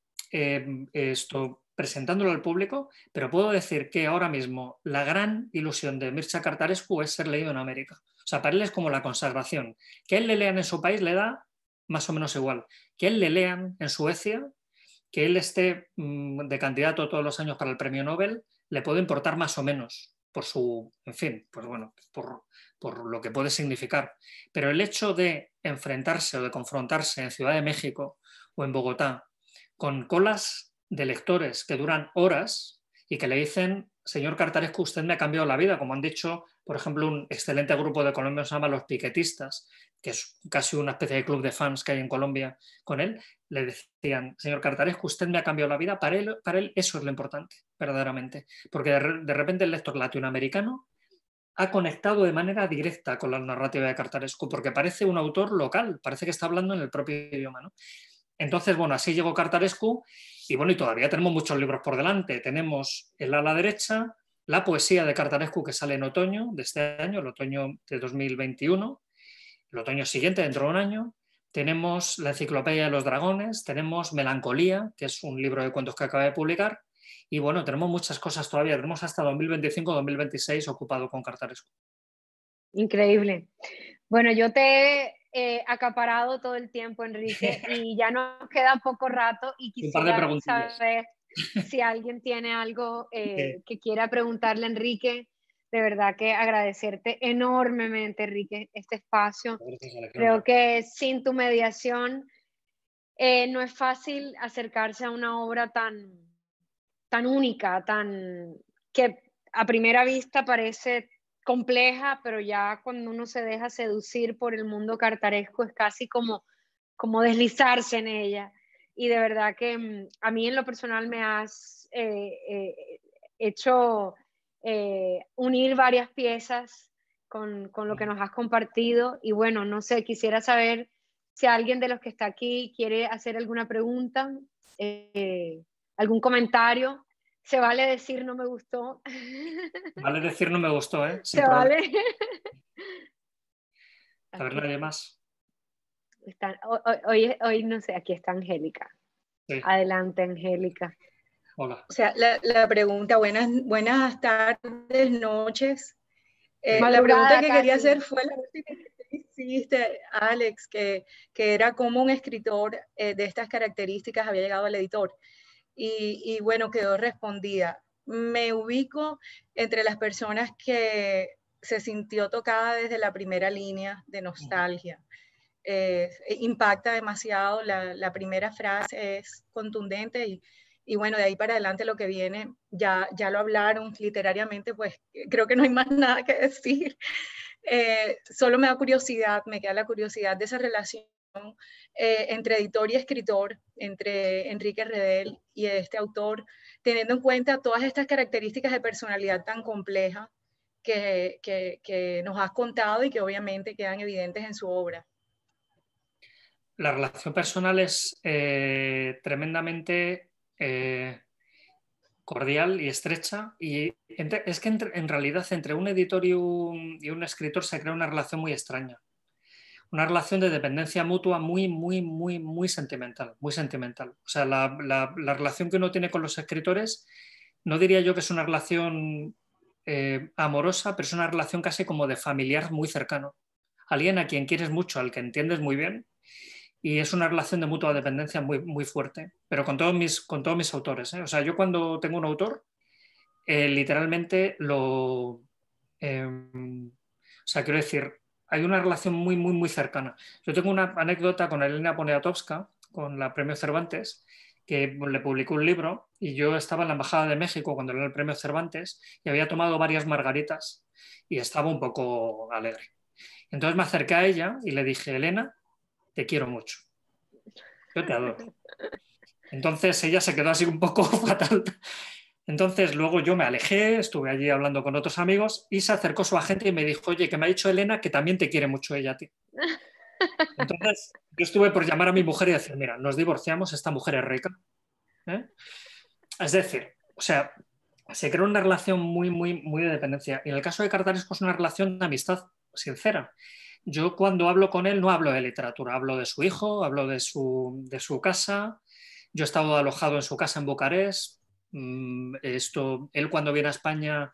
presentándolo al público, pero puedo decir que ahora mismo la gran ilusión de Mircea Cartarescu es ser leído en América. O sea, para él es como la consagración. Que él le lean en su país le da más o menos igual. Que él le lean en Suecia, que él esté de candidato todos los años para el premio Nobel, le puede importar más o menos por su, en fin, pues bueno, por lo que puede significar. Pero el hecho de enfrentarse o de confrontarse en Ciudad de México o en Bogotá con colas de lectores que duran horas y que le dicen, señor Cartarescu, usted me ha cambiado la vida, como han dicho, por ejemplo, un excelente grupo de colombianos se llama Los Piquetistas, que es casi una especie de club de fans que hay en Colombia con él, le decían, señor Cartarescu, usted me ha cambiado la vida, para él eso es lo importante, verdaderamente, porque de repente el lector latinoamericano ha conectado de manera directa con la narrativa de Cartarescu, porque parece un autor local, parece que está hablando en el propio idioma, ¿no? Entonces, bueno, así llegó Cartarescu y bueno, y todavía tenemos muchos libros por delante. Tenemos el ala derecha, la poesía de Cartarescu que sale en otoño de este año, el otoño de 2021, el otoño siguiente, dentro de un año. Tenemos la enciclopedia de los dragones, tenemos Melancolía, que es un libro de cuentos que acaba de publicar, y bueno, tenemos muchas cosas todavía, tenemos hasta 2025-2026 ocupado con Cartarescu. Increíble. Bueno, yo te he acaparado todo el tiempo, Enrique, y ya nos queda poco rato y Un par de quisiera preguntillas. saber si alguien tiene algo que quiera preguntarle a Enrique. De verdad que agradecerte enormemente, Enrique, este espacio. Creo que sin tu mediación no es fácil acercarse a una obra tan única, que a primera vista parece compleja, pero ya cuando uno se deja seducir por el mundo cartaresco es casi como deslizarse en ella. Y de verdad que a mí en lo personal me has hecho unir varias piezas con lo que nos has compartido. Y bueno, no sé, quisiera saber si alguien de los que está aquí quiere hacer alguna pregunta, algún comentario. Se vale decir no me gustó. Vale decir no me gustó, ¿eh? Sin Se problema. vale. A ver, nadie más. Hoy no sé, aquí está Angélica. Sí, Adelante, Angélica. hola. O sea, la pregunta, buenas tardes, noches. La pregunta Madrugada que quería casi. hacer fue la última que hiciste, Alex, que era cómo un escritor de estas características había llegado al editor. Y bueno, quedó respondida. Me ubico entre las personas que se sintió tocada desde la primera línea de nostalgia. Impacta demasiado, la primera frase es contundente y bueno, de ahí para adelante lo que viene, ya lo hablaron literariamente, pues creo que no hay más nada que decir. Solo me da curiosidad, me queda la curiosidad de esa relación entre editor y escritor, entre Enrique Redel y este autor, teniendo en cuenta todas estas características de personalidad tan compleja que nos has contado y que obviamente quedan evidentes en su obra. La relación personal es tremendamente cordial y estrecha, y es que en realidad entre un editor y un escritor se crea una relación muy extraña, una relación de dependencia mutua muy sentimental, muy sentimental. O sea, la relación que uno tiene con los escritores, no diría yo que es una relación amorosa, pero es una relación casi como de familiar muy cercano. Alguien a quien quieres mucho, al que entiendes muy bien, y es una relación de mutua dependencia muy fuerte, pero con todos mis autores, ¿eh? O sea, yo cuando tengo un autor, literalmente lo... o sea, quiero decir, hay una relación muy cercana. Yo tengo una anécdota con Elena Poniatowska, con la Premio Cervantes, que le publicó un libro y yo estaba en la Embajada de México cuando era el Premio Cervantes y había tomado varias margaritas y estaba un poco alegre. Entonces me acerqué a ella y le dije, Elena, te quiero mucho, yo te adoro. Entonces ella se quedó así un poco fatal. Entonces luego yo me alejé, estuve allí hablando con otros amigos y se acercó su agente y me dijo, oye, que me ha dicho Elena que también te quiere mucho ella a ti. Entonces yo estuve por llamar a mi mujer y decir, mira, nos divorciamos, esta mujer es rica, ¿eh? Es decir, o sea, se creó una relación muy de dependencia. Y en el caso de Cartaresco es una relación de amistad sincera. Yo cuando hablo con él no hablo de literatura, hablo de su hijo, hablo de su casa. Yo he estado alojado en su casa en Bucarest. Él cuando viene a España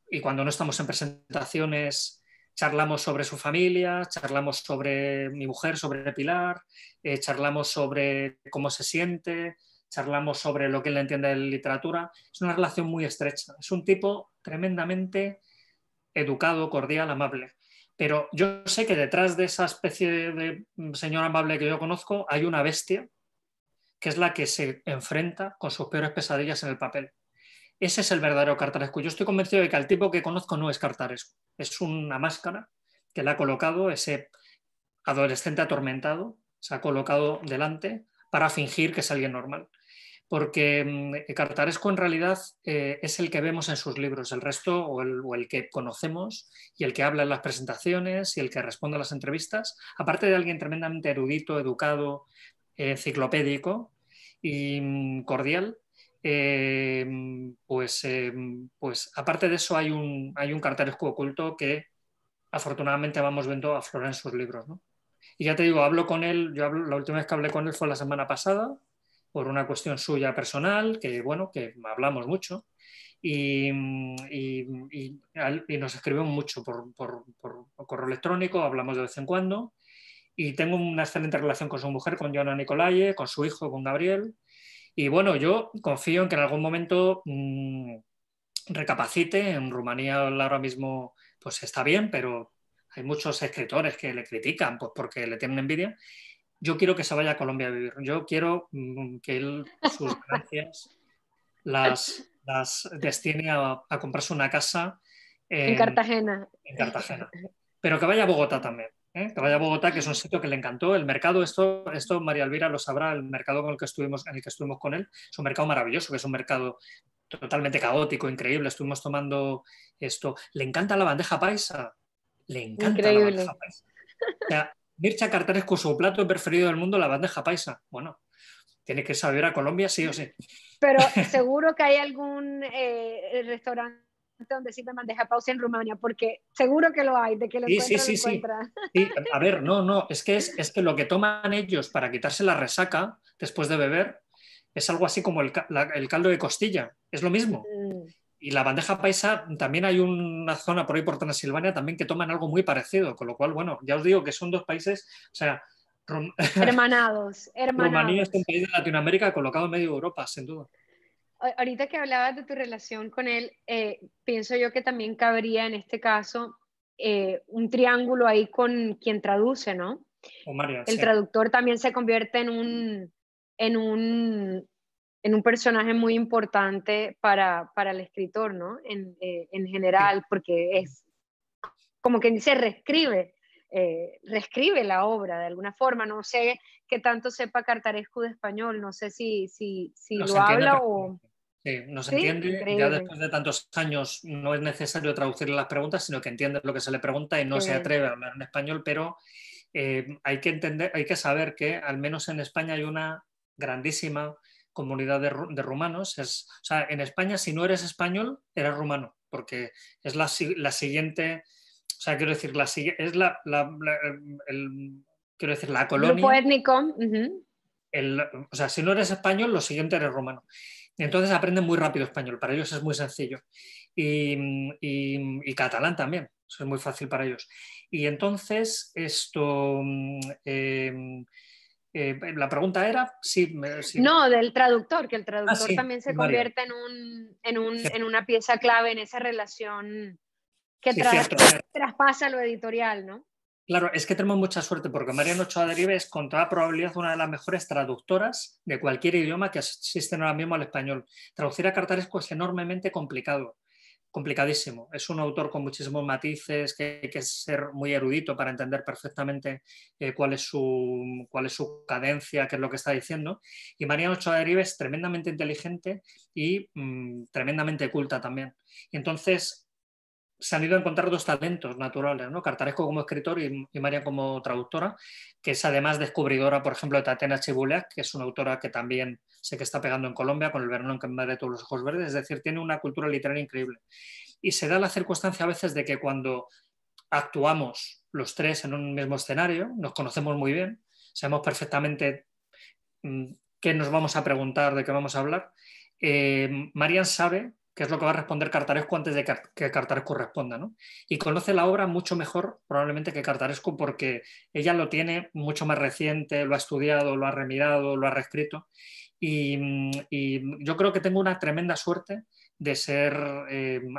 y cuando no estamos en presentaciones, charlamos sobre su familia, charlamos sobre mi mujer, sobre Pilar, charlamos sobre cómo se siente, charlamos sobre lo que él entiende de literatura. Es una relación muy estrecha. Es un tipo tremendamente educado, cordial, amable. Pero yo sé que detrás de esa especie de señor amable que yo conozco hay una bestia que es la que se enfrenta con sus peores pesadillas en el papel. Ese es el verdadero Cartarescu. Yo estoy convencido de que el tipo que conozco no es Cartarescu. Es una máscara que le ha colocado ese adolescente atormentado, se ha colocado delante para fingir que es alguien normal. Porque Cartarescu en realidad es el que vemos en sus libros, el resto o el que conocemos y el que habla en las presentaciones y el que responde a las entrevistas, aparte de alguien tremendamente erudito, educado, enciclopédico y cordial, pues aparte de eso hay un Cartarescu oculto que afortunadamente vamos viendo aflorar en sus libros, ¿no? Y ya te digo, la última vez que hablé con él fue la semana pasada, por una cuestión suya personal, que bueno, que hablamos mucho, y, y nos escribimos mucho por correo electrónico, hablamos de vez en cuando, y tengo una excelente relación con su mujer, con Joana Nicolae, con su hijo, con Gabriel, y bueno, yo confío en que en algún momento recapacite. En Rumanía ahora mismo pues está bien, pero hay muchos escritores que le critican pues, porque le tienen envidia. Yo quiero que se vaya a Colombia a vivir. Yo quiero que él sus ganancias las destine a comprarse una casa En Cartagena. en Cartagena. Pero que vaya a Bogotá también. ¿Eh? Que vaya a Bogotá, que es un sitio que le encantó. El mercado, esto María Elvira lo sabrá, el mercado en el que estuvimos con él, es un mercado maravilloso, que es un mercado totalmente caótico, increíble. Estuvimos tomando esto. Le encanta la bandeja paisa. Le encanta la bandeja Increíble. paisa. O sea, Mircea Cartarescu, su plato preferido del mundo, la bandeja paisa. Bueno, Tiene que saber a Colombia sí o sí. Pero seguro que hay algún restaurante donde sirve bandeja paisa en Rumania, porque seguro que lo hay, de que lo Sí, sí, encuentra, lo sí, sí. encuentra. Sí, a ver, no, es que lo que toman ellos para quitarse la resaca después de beber es algo así como el caldo de costilla, es lo mismo. Mm. Y la bandeja paisa, también hay una zona por ahí por Transilvania también que toman algo muy parecido, con lo cual, bueno, ya os digo que son dos países, o sea, Hermanados, Rumanía es un hermanados. país de Latinoamérica colocado en medio de Europa, sin duda. Ahorita que hablabas de tu relación con él, pienso yo que también cabría en este caso un triángulo ahí con quien traduce, ¿no? O Marian, El sí. traductor también se convierte en un, en un personaje muy importante para el escritor, ¿no? En Sí. general, porque es como quien dice, reescribe la obra de alguna forma. No sé qué tanto sepa Cartarescu de español, no sé si Nos lo entiende habla o... perfectamente. Sí, nos Sí, entiende. Ya increíble. después de tantos años no es necesario traducirle las preguntas, sino que entiende lo que se le pregunta y no Qué se bien. atreve a hablar en español, pero hay que entender, hay que saber que al menos en España hay una grandísima comunidad de rumanos. O sea, en España, si no eres español, eres rumano, porque es la siguiente, o sea, quiero decir, es quiero decir, la Grupo colonia. étnico. Ujú. O sea, si no eres español, lo siguiente eres rumano. Y entonces aprenden muy rápido español, para ellos es muy sencillo. Y catalán también, eso es muy fácil para ellos. Y entonces, la pregunta era si. No, del traductor, que el Ah, traductor sí, también se María. convierte en una pieza clave en esa relación que Sí, cierto. traspasa lo editorial, ¿no? Claro, es que tenemos mucha suerte porque Marian Ochoa Derive es con toda probabilidad una de las mejores traductoras de cualquier idioma que existen ahora mismo al español. Traducir a Cartarescu es enormemente complicado, complicadísimo. Es un autor con muchísimos matices, que hay que ser muy erudito para entender perfectamente cuál es su cadencia, qué es lo que está diciendo. Y Marian Ochoa Derive es tremendamente inteligente y tremendamente culta también. Y entonces se han ido a encontrar dos talentos naturales, ¿no? Cartarescu como escritor y María como traductora, que es además descubridora, por ejemplo, de Tatiana Chibuleak, que es una autora que también sé que está pegando en Colombia con El verano en que me de todos los ojos verdes, es decir, tiene una cultura literaria increíble. Y se da la circunstancia a veces de que cuando actuamos los tres en un mismo escenario, nos conocemos muy bien, sabemos perfectamente qué nos vamos a preguntar, de qué vamos a hablar. Marian sabe qué es lo que va a responder Cartarescu antes de que Cartarescu responda, ¿no? Y conoce la obra mucho mejor probablemente que Cartarescu porque ella lo tiene mucho más reciente, lo ha estudiado, lo ha remirado, lo ha reescrito. Y yo creo que tengo una tremenda suerte de ser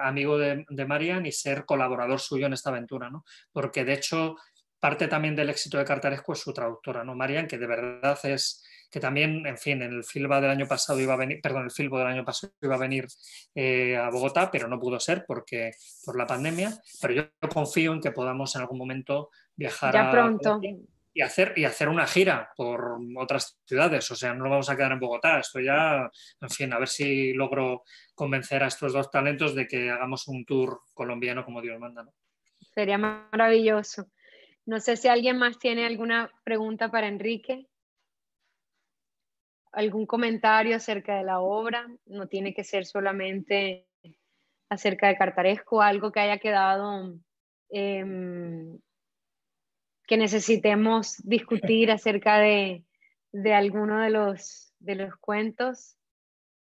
amigo de Marian y ser colaborador suyo en esta aventura, ¿no? Porque de hecho parte también del éxito de Cartarescu es su traductora, ¿no? Marian, que de verdad es que también, en fin, en el Filbo del año pasado iba a venir, perdón, el Filbo del año pasado iba a venir a Bogotá, pero no pudo ser por la pandemia, pero yo confío en que podamos en algún momento viajar Ya a pronto. Colombia y hacer una gira por otras ciudades, o sea, no nos vamos a quedar en Bogotá, esto ya, en fin, a ver si logro convencer a estos dos talentos de que hagamos un tour colombiano como Dios manda, ¿no? Sería maravilloso. No sé si alguien más tiene alguna pregunta para Enrique, algún comentario acerca de la obra. No tiene que ser solamente acerca de Cartarescu, algo que haya quedado em, que necesitemos discutir acerca de alguno de los cuentos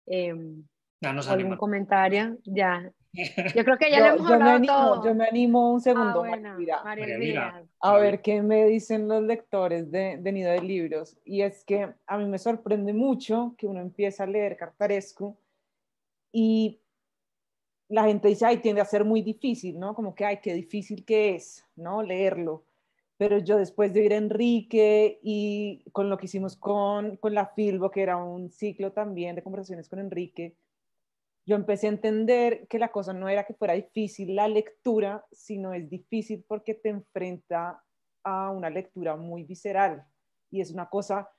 Ya nos o algún anima. comentario. Ya, yo creo que ya lo hemos Yo hablado todo. me animo un Ah, segundo, María bueno, Elvira, María María Elvira, Elvira. a ver qué me dicen los lectores de Nido de Libros. Y es que a mí me sorprende mucho que uno empieza a leer Cartarescu y la gente dice, ay, tiende a ser muy difícil, ¿no? Como que, ay, qué difícil que es, ¿no? Leerlo. Pero yo después de ir a Enrique y con lo que hicimos con la Filbo, que era un ciclo también de conversaciones con Enrique, yo empecé a entender que la cosa no era que fuera difícil la lectura, sino es difícil porque te enfrenta a una lectura muy visceral y es una cosa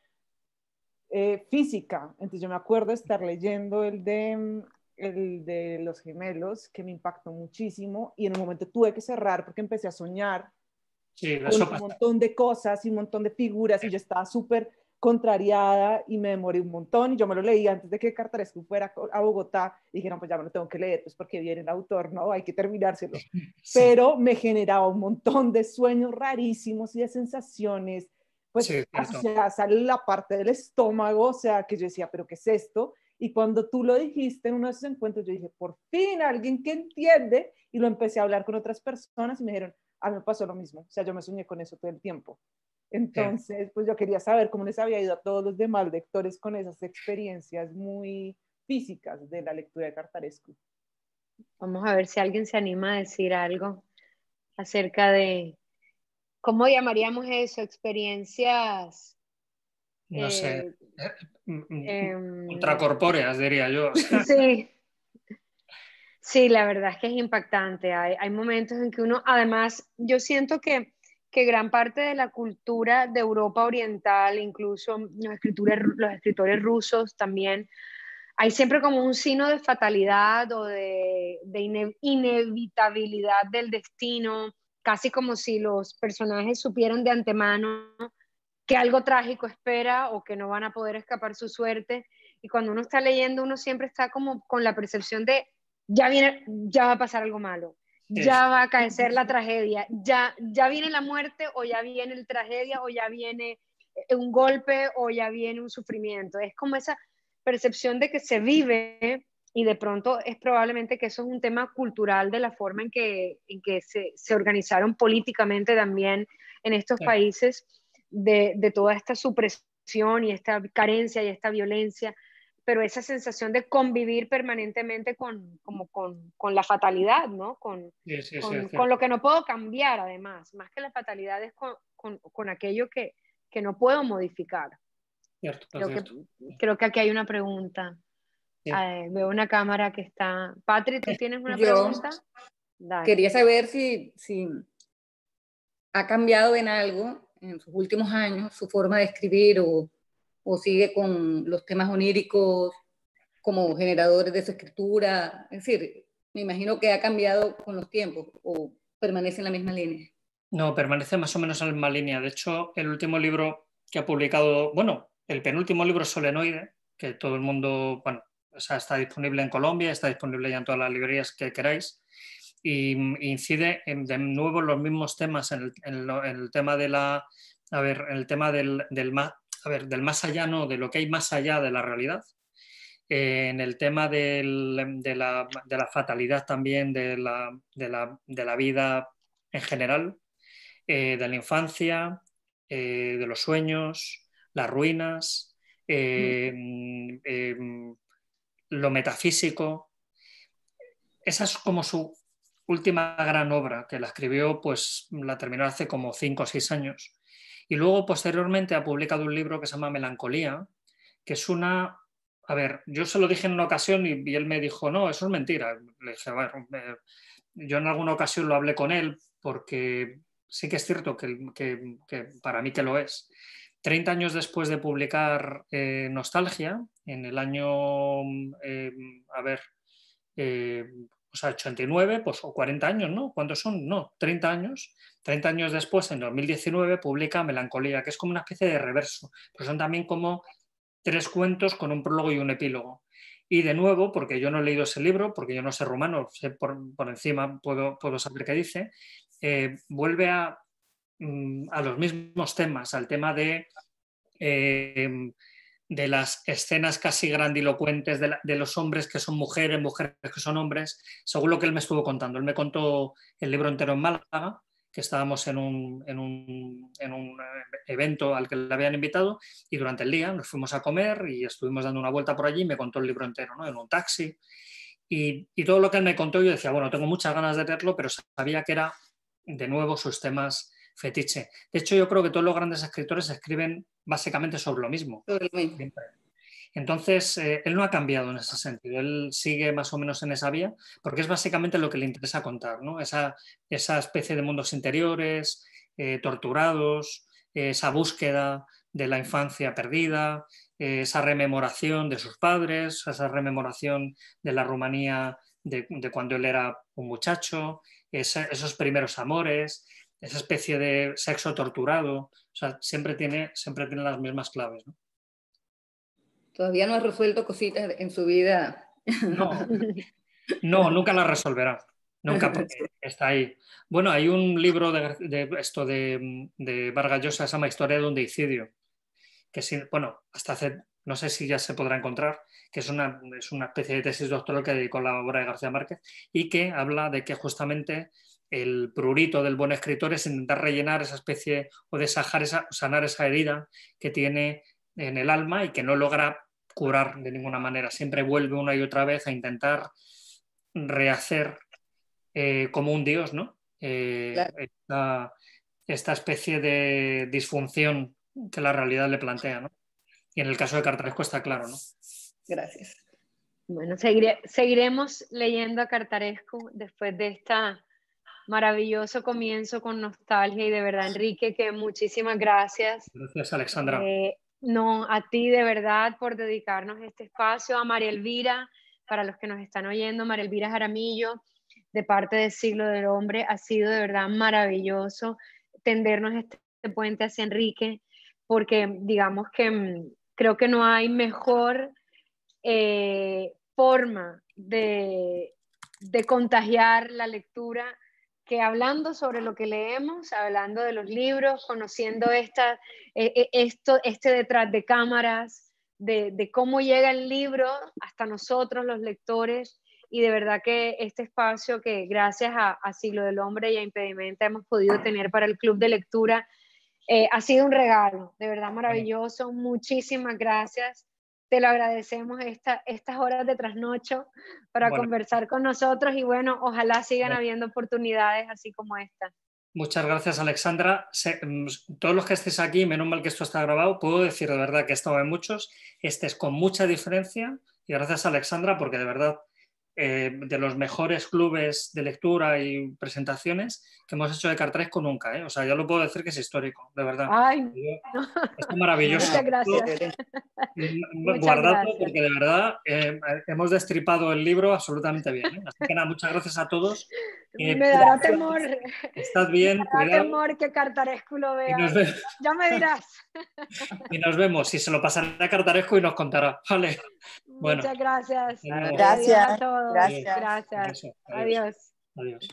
física. Entonces yo me acuerdo de estar leyendo el de los gemelos, que me impactó muchísimo y en un momento tuve que cerrar porque empecé a soñar Sí, con eso un pasa. montón de cosas y un montón de figuras y yo estaba súper contrariada y me demoré un montón y yo me lo leí antes de que Cartarescu fuera a Bogotá y dije, no, pues ya me lo tengo que leer, pues porque viene el autor, ¿no? Hay que terminárselo. Sí. Pero me generaba un montón de sueños rarísimos y de sensaciones, pues Sí, asociadas a la parte del estómago, o sea, que yo decía, ¿pero qué es esto? Y cuando tú lo dijiste en uno de esos encuentros, yo dije, por fin, alguien que entiende, y lo empecé a hablar con otras personas y me dijeron, a mí me pasó lo mismo, o sea, yo me soñé con eso todo el tiempo. Entonces, pues yo quería saber cómo les había ido a todos los demás lectores con esas experiencias muy físicas de la lectura de Cartarescu. Vamos a ver si alguien se anima a decir algo acerca de, ¿cómo llamaríamos eso? Experiencias no sé, eh, em, ultracorpóreas, diría yo. sí, sí, la verdad es que es impactante. Hay momentos en que uno, además, yo siento que gran parte de la cultura de Europa Oriental, incluso los escritores rusos también, hay siempre como un signo de fatalidad o de inevitabilidad del destino, casi como si los personajes supieran de antemano que algo trágico espera o que no van a poder escapar su suerte. Y cuando uno está leyendo, uno siempre está como con la percepción de ya viene, ya va a pasar algo malo, ya va a acaecer la tragedia, ya viene la muerte o ya viene la tragedia o ya viene un golpe o ya viene un sufrimiento. Es como esa percepción de que se vive y de pronto es probablemente que eso es un tema cultural de la forma en que se organizaron políticamente también en estos países de toda esta supresión y esta carencia y esta violencia, pero esa sensación de convivir permanentemente con la fatalidad, ¿no? Con lo que no puedo cambiar, además, más que la fatalidad es con aquello que no puedo modificar. Cierto, Creo que aquí hay una pregunta. Sí. Veo una cámara que está... Patri, ¿tú tienes una Yo pregunta? Dale. quería saber si ha cambiado en algo en sus últimos años su forma de escribir o sigue con los temas oníricos como generadores de su escritura. Es decir, me imagino que ha cambiado con los tiempos o permanece en la misma línea. No, permanece más o menos en la misma línea. De hecho, el último libro que ha publicado, bueno, el penúltimo libro, Solenoide, que todo el mundo, bueno, o sea, está disponible en Colombia, está disponible ya en todas las librerías que queráis, y incide de nuevo en los mismos temas, en el tema de la, a ver, en el tema del más allá, no, de lo que hay más allá de la realidad, en el tema de la fatalidad también de la vida en general, de la infancia, de los sueños, las ruinas, lo metafísico. Esa es como su última gran obra, que la escribió, pues la terminó hace como 5 o 6 años. Y luego, posteriormente, ha publicado un libro que se llama Melancolía, que es una... A ver, yo se lo dije en una ocasión y él me dijo, no, eso es mentira. Le dije, bueno, yo en alguna ocasión lo hablé con él porque sí que es cierto que para mí que lo es. 30 años después de publicar Nostalgia, en el año, o sea, 89, pues, o 40 años, ¿no? ¿Cuántos son? No, 30 años. 30 años después, en 2019, publica Melancolía, que es como una especie de reverso, pero son también como 3 cuentos con un prólogo y un epílogo. Y de nuevo, porque yo no he leído ese libro, porque yo no sé rumano, sé por encima puedo saber qué dice, vuelve a los mismos temas, al tema de las escenas casi grandilocuentes de los hombres que son mujeres, mujeres que son hombres, según lo que él me estuvo contando. Él me contó el libro entero en Málaga, que estábamos en un evento al que le habían invitado, y durante el día nos fuimos a comer y estuvimos dando una vuelta por allí y me contó el libro entero, ¿no? En un taxi. Y todo lo que él me contó, yo decía, bueno, tengo muchas ganas de leerlo, pero sabía que era, de nuevo, sus temas fetiche. De hecho, yo creo que todos los grandes escritores escriben básicamente sobre lo mismo. Siempre. Entonces, él no ha cambiado en ese sentido, él sigue más o menos en esa vía, porque es básicamente lo que le interesa contar, ¿no? Esa especie de mundos interiores, torturados, esa búsqueda de la infancia perdida, esa rememoración de sus padres, esa rememoración de la Rumanía de cuando él era un muchacho, esos primeros amores. esa especie de sexo torturado, o sea, siempre tiene las mismas claves, ¿no? Todavía no ha resuelto cositas en su vida. No, nunca la resolverá. Nunca, porque está ahí. Bueno, hay un libro de Vargas Llosa, se llama Historia de un deicidio, que bueno, hasta hace, no sé si ya se podrá encontrar, que es una especie de tesis doctoral que dedicó a la obra de García Márquez y que habla de que justamente el prurito del buen escritor es intentar rellenar esa especie o de sanar esa herida que tiene en el alma y que no logra curar de ninguna manera. Siempre vuelve una y otra vez a intentar rehacer como un dios, ¿no? Claro. Esta especie de disfunción que la realidad le plantea, ¿no? Y en el caso de Cartaresco está claro, ¿no? Gracias. Bueno, seguiremos leyendo a Cartaresco después de este maravilloso comienzo con nostalgia y de verdad, Enrique, que muchísimas gracias. Gracias, Alexandra. No, a ti de verdad por dedicarnos este espacio, a María Elvira, para los que nos están oyendo, María Elvira Jaramillo, de parte del Siglo del Hombre, ha sido de verdad maravilloso tendernos este puente hacia Enrique, porque digamos que creo que no hay mejor forma de contagiar la lectura que hablando sobre lo que leemos, hablando de los libros, conociendo este detrás de cámaras, de cómo llega el libro hasta nosotros, los lectores, y de verdad que este espacio que gracias a Siglo del Hombre y a Impedimenta hemos podido tener para el Club de Lectura, ha sido un regalo, de verdad maravilloso. Muchísimas gracias. Te lo agradecemos estas horas de trasnocho para conversar con nosotros y bueno, ojalá sigan habiendo oportunidades así como esta. Muchas gracias, Alexandra. Todos los que estéis aquí, menos mal que esto está grabado, puedo decir de verdad que he estado en muchos. Este es con mucha diferencia y gracias a Alexandra porque de verdad de los mejores clubes de lectura y presentaciones que hemos hecho de Cartaresco nunca, ¿eh? O sea, yo lo puedo decir que es histórico, de verdad. Ay, es maravilloso. Muchas gracias. Guardadlo porque de verdad hemos destripado el libro absolutamente bien, ¿eh? Así que nada, muchas gracias a todos. Me dará temor. Estad bien, me dará temor que Cartaresco lo vea. Ya me dirás. Y nos vemos. Si se lo pasará a Cartaresco y nos contará. Vale. Muchas gracias. Gracias Adiós a todos. Gracias. Gracias. Adiós. Adiós.